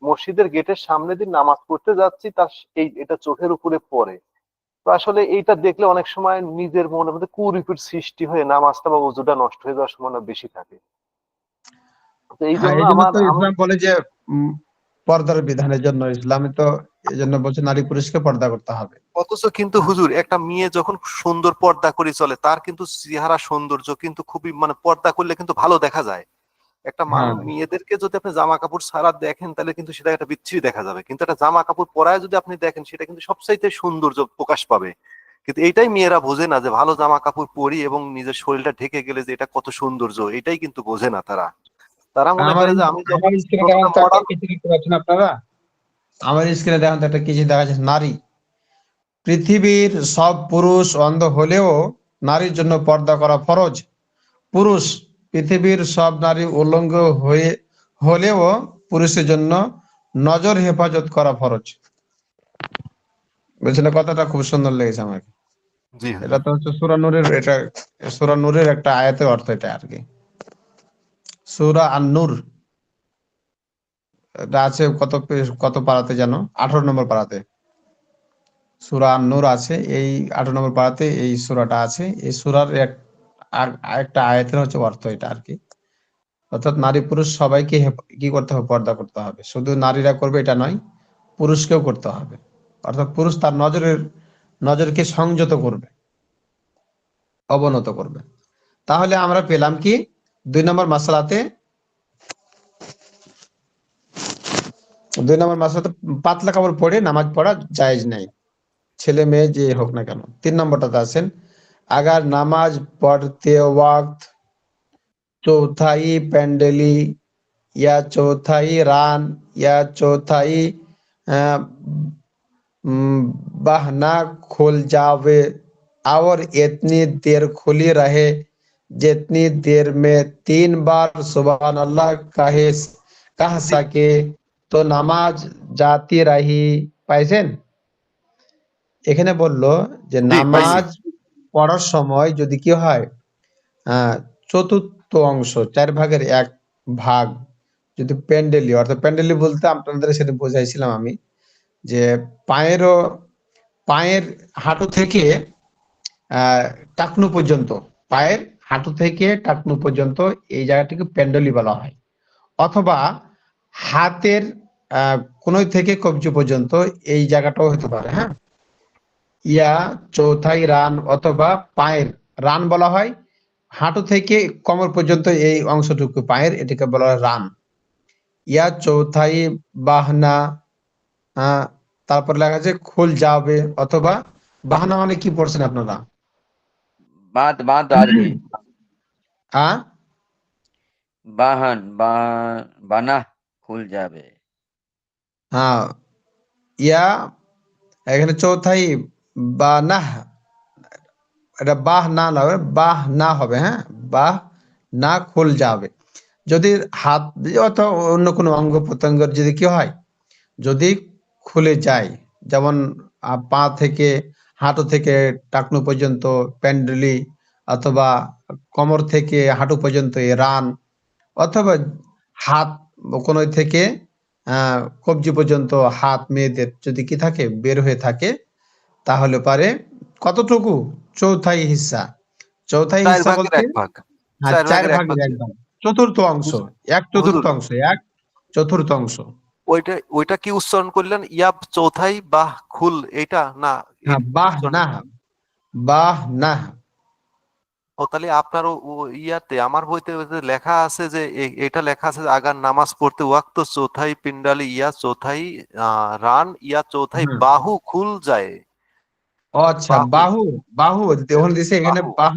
মসজিদের গেটের সামনে দিয়ে নামাজ পড়তে যাচ্ছি, তার এটা চোখের উপরে পড়ে। তো আসলে এইটা দেখলে অনেক সময় নিজের মনের মধ্যে কুরিপির সৃষ্টি হয়ে নামাজটা বা ওযুটা নষ্ট হয়ে যাওয়ার সম্ভাবনা বেশি থাকে। তো এই হ্যাঁ, জন্য এই জন্য তো আমি ইসলাম বলে যে পর্দার বিধানের জন্য ইসলামে তো এই জন্য বলছে নারী পুরুষকে পর্দা করতে হবে। অথচ কিন্তু হুজুর একটা মেয়ে যখন সুন্দর পর্দা করে চলে, তার কিন্তু চেহারা সৌন্দর্য কিন্তু খুবই, মানে পর্দা করলে কিন্তু ভালো দেখা যায়। একটা হ্যাঁ, মেয়েদেরকে যদি আপনি জামা কাপড় ছাড়া দেখেন, তাহলে কিন্তু সেটা একটা বিচ্ছিরি দেখা যাবে, কিন্তু একটা জামা কাপড় পরায় যদি আপনি দেখেন, সেটা কিন্তু সবচাইতে সৌন্দর্য প্রকাশ পাবে। কিন্তু এইটাই মেয়েরা বোঝে না, যে ভালো জামা কাপড় পরি এবং নিজের শরীরটা ঢেকে গেলে যে এটা কত সৌন্দর্য, এটাই কিন্তু বোঝে না তারা। তারা মনে আমার করে যে আমি যখন আমার স্ক্রিনে প্রথমে দেখেন তো একটা মডার্ন। কিছু দেখতে পাচ্ছেন আপনারা? আমার স্ক্রিনে দেখেন তো একটা কিছু দেখা যাচ্ছে, নারী। পৃথিবীর সব পুরুষ অন্ধ হলেও নারীর জন্য পর্দা করা ফরজ। পুরুষ পৃথিবীর সব নারী উলঙ্গ হয়ে হলেও পুরুষের জন্য নজর হেফাজত করা ফরজ। বুঝলেন, কথাটা খুব সুন্দর লেগেছে আমাকে। জি এটা হুজুর। তো হচ্ছে সূরা নূরের, এটা সূরা নূরের একটা আয়াতের অর্থ এটা আর কি। সূরা আন-নূর, এটা আছে কত পারাতে জানো? 18 নম্বর পারাতে সূরা আন-নূর আছে। এই 18 নম্বর পারাতে এই সূরাটা আছে। এই সূরার একটা আয়াতের হচ্ছে অর্থ এটা আর কি। অর্থাৎ নারী পুরুষ সবাইকে কি করতে হবে? পর্দা করতে হবে। শুধু নারীরা করবে এটা নয়, পুরুষকেও করতে হবে। অর্থাৎ পুরুষ তার নজরকে সংযত করবে, অবনত করবে। তাহলে আমরা পেলাম কি 2 নম্বর মাসআলাতে, 2 নম্বর মাসআলাতে পাতলা কাপড় পরে নামাজ পড়া জায়েজ নাই, ছেলে মেয়ে যে হোক না কেন। 3 নম্বরটাতে আছেন, अगर नमाज पढ़ते वक्त चौथाई पेंडली या चौथाई रान या चौथाई बहना खुल जावे और इतनी देर खुली रहे जितनी देर में 3 बार सुबहान अल्लाह कह জি सके तो नामाज जाती रही। পাইছেন? এখানে বললো যে জি পাইছি। নামাজ পড়ার সময় যদি কি হয়, আহ চতুর্থ অংশ 4 ভাগের 1 ভাগ যদি পেন্ডেলি, অর্থাৎ পেন্ডেলি বলতে আপনাদের সেটা বোঝাইছিলাম আমি, যে পায়েরও পায়ের হাঁটু থেকে আহ টাকনু পর্যন্ত, পায়ের হাঁটু থেকে টাকনু পর্যন্ত এই জায়গাটিকে পেন্ডেলি বলা হয়। অথবা হাতের কোনোই থেকে কবজি পর্যন্ত এই জায়গাটাও হতে পারে। হ্যাঁ, ইয়া চৌথাই রান, অথবা পায়ের রান বলা হয় হাঁটু থেকে কোমর পর্যন্ত এই অংশটুকু পায়ের, এটাকে বলা হয় রান। ইয়া চৌথাই বাহনা, তারপর লেখা আছে খুল যাবে, অথবা বাহানা মানে কি পড়ছেন আপনারা? বাঁধ বাঁধ আরবি হ্যাঁ, বাহান বানাহ খুল যাবে। হ্যাঁ, ইয়া এখানে চৌথাই বা না, এটা বাহ না হবে, বাহ না হবে। হ্যাঁ, বাহ না খুল যাবে। যদি হাত অথবা অন্য কোনো অঙ্গ প্রত্যঙ্গের যদি কি হয়, যদি খুলে যায়, যেমন পা থেকে হাঁটু থেকে টাকনু পর্যন্ত পেন্ডলি, অথবা কোমর থেকে হাঁটু পর্যন্ত এই রান, অথবা হাত কোন থেকে কবজি পর্যন্ত হাত মেয়েদের যদি কি থাকে বের হয়ে থাকে, তাহলে পারে কতটুকু? চৌথাই হিস্সা। চৌথাই 4 হিস্সা ভাগের বলতে 1 ভাগ। হ্যাঁ 4 4 ভাগের 1 ভাগের ভাগ। 1 ভাগ, চতুর্থ অংশ, হুজুর, এক হুজুর, চতুর্থ অংশ, এক চতুর্থ অংশ। ওইটা কি উচ্চারণ করলেন? ইয়াব চৌথাই বা খুল, এইটা না? এই হ্যাঁ, বাহ উচ্চারণ। না, বাহ না। ও তাহলে আপনার ইয়াতে আমার বইতে ওই যে লেখা আছে যে এটা লেখা আছে যে আগার নামাজ পড়তে ওয়াক্ত চৌথাই পিন্ডালি ইয়া চৌথাই রান ইয়া চৌথাই হুম। বাহু খুল যায়। ও আচ্ছা, বাহু, বাহু, বাহু ওখানে দিছে, এখানে বাহু। বাহ,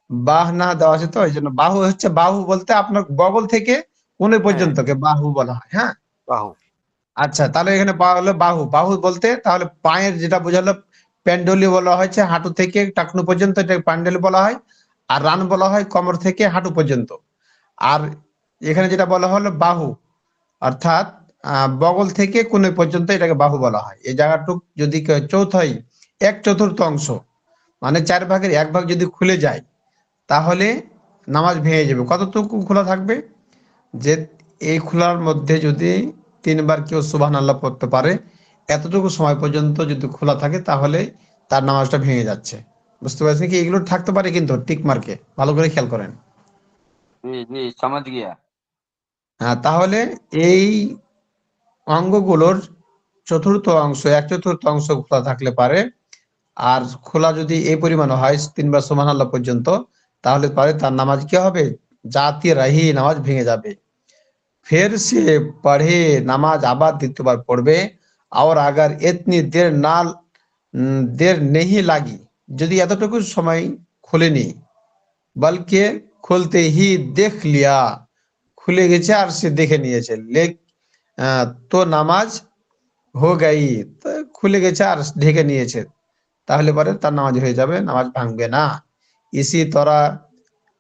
বাহ না দেওয়া আছে, তো এই জন্য বাহু হচ্ছে, বাহু বলতে আপনার বগল থেকে কোনে হ্যাঁ, পর্যন্তকে বাহু বলা হয়। হ্যাঁ, বাহু। আচ্ছা, তাহলে এখানে হলো বাহু। বাহু বলতে তাহলে পায়ের যেটা বোঝালো, পেন্ডলি বলা হয়েছে হাঁটু থেকে টাকনু পর্যন্ত, এটা প্যান্ডেলি বলা হয়। আর রান বলা হয় কোমর থেকে হাঁটু পর্যন্ত। আর এখানে যেটা বলা হলো বাহু, অর্থাৎ বগল থেকে কোনে পর্যন্ত, এটাকে বাহু বলা হয়। এই জায়গাটুক যদি চৌথাই 1/4 অংশ, মানে 4 ভাগের 1 ভাগ যদি খুলে যায়, তাহলে নামাজ ভেঙে যাবে। কতটুকু খোলা থাকবে? যে এই খোলার মধ্যে যদি 3 বার কেউ সুবহানাল্লাহ পড়তে পারে, এতটুকু সময় পর্যন্ত যদি খোলা থাকে তাহলে তার নামাজটা ভেঙে যাচ্ছে। বুঝতে পারছেন কি? এগুলো থাকতে পারে কিন্তু টিক মার্কে, ভালো করে খেয়াল করেন। জি জি समझ गया। হ্যাঁ, তাহলে এই অঙ্গগুলোর চতুর্থ অংশ, 1/4 অংশ খোলা থাকলে পারে, আর খোলা যদি এই পরিমাণ হয় 3 বার সুবহানাল্লাহ পর্যন্ত, তাহলে পারে তার नामाज क्या হবে? जाती रही नामाज ভেঙে যাবে। फिर से पढ़े नामाज আবার দ্বিতীয়বার পড়বে। और अगर इतनी देर नहीं लगी, যদি এতটুকু সময় খুলেনি, बल्कि खुलते ही देख लिया, খুলে গেছে আর সে দেখে নিয়েছে, তো নামাজ হো গাই, তো খুলে গেছে আর ঢেকে নিয়েছে, তাহলে পরে তার নামাজ হয়ে যাবে, নামাজ ভাঙবে না। इसी तरह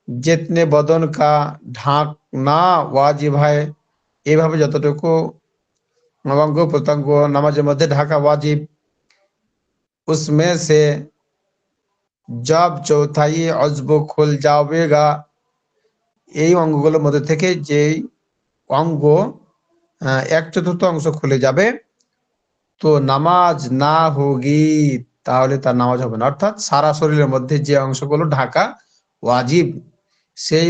जितने बदन का ढाकना वाजिब है, এইভাবে যতটুকু অঙ্গ প্রত্যঙ্গ নামাজের মধ্যে ঢাকা ওয়াজিব, उसमें से जब चौथाई अजब खुल जाएगा, এই অঙ্গগুলোর মধ্যে থেকে যেই অঙ্গ 1/4 অংশ খুলে যাবে, তো নামাজ না হোগি, তাহলে তার নামাজ হবে না। অর্থাৎ সারা শরীরের মধ্যে যে অংশগুলো ঢাকা ওয়াজিব, সেই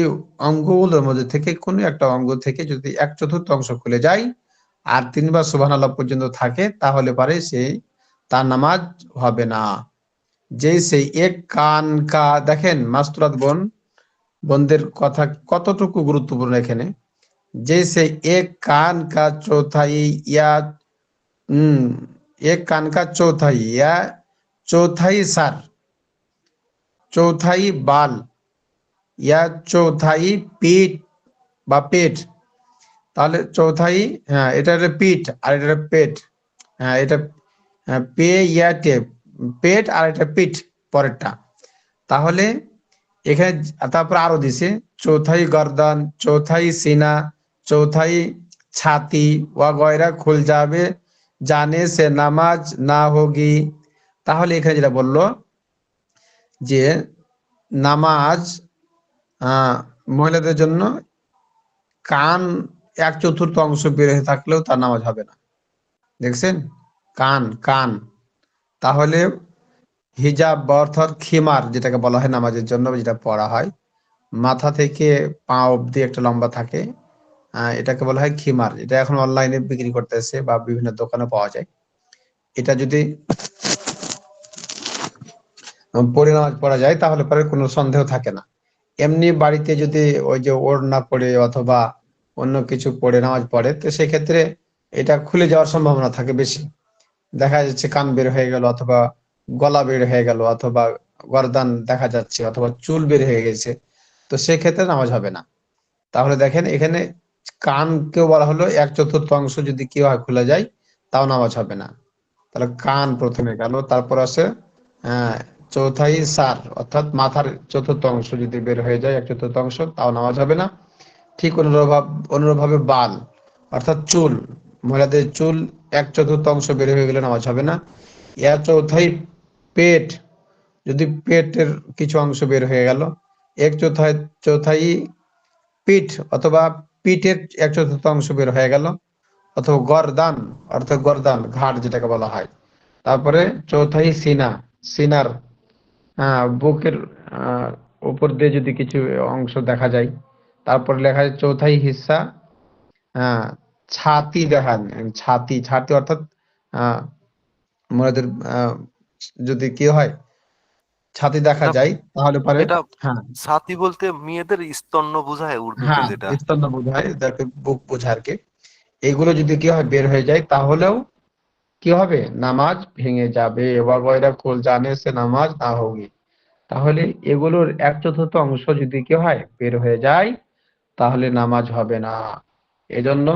অঙ্গগুলোর মধ্যে থেকে কোনো একটা অঙ্গ থেকে যদি 1/4 অংশ খুলে যায় আর 3 বার সুবহানাল্লাহ পর্যন্ত থাকে, তাহলে পারে সেই তার নামাজ হবে না। जैसे एक कान का, দেখেন মাস্তুরাত বোনদের কথা কতটুকু গুরুত্বপূর্ণ এখানে। जैसे एक कान का चौथाई या एक कान का चौथाई या चौथाई सर, चौथाई बाल या चौथाई पीठ বা পেট, তাহলে চৌথাই, হ্যাঁ এটা হলো পিঠ আর এটা হলো পেট। হ্যাঁ এটা পে ইয়া টেপ, পেট আর এটা পিঠ পরেরটা। তাহলে এখানে তারপর আরো দিছে চৌথাই গর্দান, চৌথাই সিনা, চৌথাই ছাতি ওয়া গয়রা খুল যাবে, জানে সে নামাজ না হোগি। তাহলে এখানে যেটা বললো যে নামাজ মহিলাদের জন্য কান 1/4 অংশ বের হয়ে থাকলেও তার নামাজ হবে না। দেখছেন, কান কান। তাহলে হিজাব অর্থাৎ খিমার যেটাকে বলা হয় নামাজের জন্য, যেটা পড়া হয় মাথা থেকে পা অব্দি একটা লম্বা থাকে, এটাকে বলা হয় খিমার। এটা এখন অনলাইনে বিক্রি করতেছে বা বিভিন্ন দোকানে পাওয়া যায়। এটা যদি পরে নামাজ পড়া যায় তাহলে পরে কোনো সন্দেহ থাকে না। এমনি বাড়িতে যদি ওই যে ওড়না পড়ে অথবা অন্য কিছু পড়ে নামাজ পড়ে, তো সেক্ষেত্রে এটা খুলে যাওয়ার সম্ভাবনা থাকে বেশি। দেখা যাচ্ছে কান বের হয়ে গেল অথবা গলা বের হয়ে গেল অথবা গর্দান দেখা যাচ্ছে অথবা চুল বের হয়ে গেছে, তো সেক্ষেত্রে নামাজ হবে না। তাহলে দেখেন এখানে কানকেও বলা হলো 1/4 অংশ যদি কি হয় খুলে যায়, তাও নামাজ হবে না। তাহলে কান প্রথমে গেল, তারপর আছে চৌথাই সার অর্থাৎ মাথার 4th অংশ যদি বের হয়ে যায় 1/4 অংশ, তাও নামাজ হবে না। ঠিক অনুরূপভাবে বাল অর্থাৎ চুল, মহিলাদের চুল 1/4 অংশ বের হয়ে গেলে নামাজ হবে না। চৌথাই পেট, যদি পেটের কিছু অংশ বের হয়ে গেল, 1/4 পিঠ অথবা পিঠের 1/4 অংশ বের হয়ে গেল, অথবা গর্দান অর্থাৎ গর্দান ঘাট যেটাকে বলা হয়। তারপরে চৌথাই সিনা, সিনার বুকের উপর দিয়ে যদি কিছু অংশ দেখা যায়। তারপরে লেখা আছে চৌথাই হিস্সা, ছাতি দেখান, ছাতি ছাতি অর্থাৎ মহিলাদের যদি কি হয় ছাতি দেখা যায় তাহলে পরে, এটা হ্যাঁ ছাতি বলতে মেয়েদের স্তন্য বোঝায় উর্দুতে হ্যাঁ যেটা। স্তন্য বোঝায়, যাকে বুক বোঝায় আর কি। এগুলো যদি কি হয় বের হয়ে যায় তাহলেও কি হবে, নামাজ ভেঙে যাবে। ওয়াগয়রা কুল জানে সে নামাজ না হোগি। তাহলে এগুলোর 1/4 অংশ যদি কি হয় বের হয়ে যায় তাহলে নামাজ হবে না। এজন্য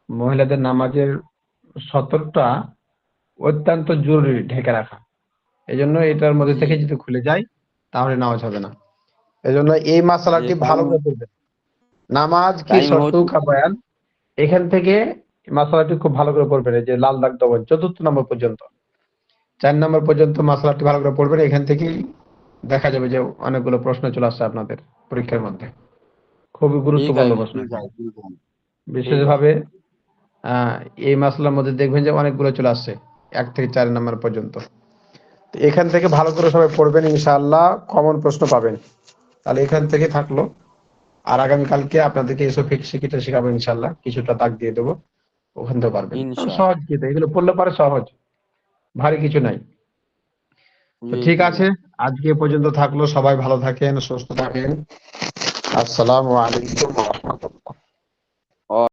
মহিলাদের নামাজের সতরটা অত্যন্ত জরুরি ঢেকে রাখা। এজন্য এটার মধ্যে থেকে যদি খুলে যায় তাহলে নামাজ হবে না। এজন্য এই মাসালাটি ভালো করে পড়বেন। নামাজ কি শর্ত কা বয়ান, এখান থেকে মাসালাটি খুব ভালো করে পড়বেন। এই যে লাল দাগ দেবেন 4th নম্বর পর্যন্ত, 4 নম্বর পর্যন্ত মাসালাটি ভালো করে পড়বেন। এখান থেকেই দেখা যাবে যে অনেকগুলো প্রশ্ন চলে আসছে আপনাদের পরীক্ষার মধ্যে, খুবই গুরুত্বপূর্ণ প্রশ্ন। বিশেষভাবে আহ, এই মাসলার মধ্যে দেখবেন যে অনেকগুলো চলে আসছে 1 থেকে 4 নম্বর পর্যন্ত। তো এখান থেকে ভালো করে সবাই পড়বেন, ইনশাআল্লাহ কমন প্রশ্ন পাবেন। তাহলে এখান থেকে থাকলো, আর আগামীকালকে আপনাদেরকে এসব শিখিটা শেখাবো ইনশাআল্লাহ, কিছুটা দাগ দিয়ে দেবো, ওখান থেকে পারবেন। ইনশাআল্লাহ। সহজ কিন্তু, এগুলো পড়লে পরে সহজ, ভারী কিছু নাই। তো জি ঠিক জি। আছে, আজকে এ পর্যন্ত থাকলো। সবাই ভালো থাকেন, সুস্থ থাকেন। আসসালামু আলাইকুম।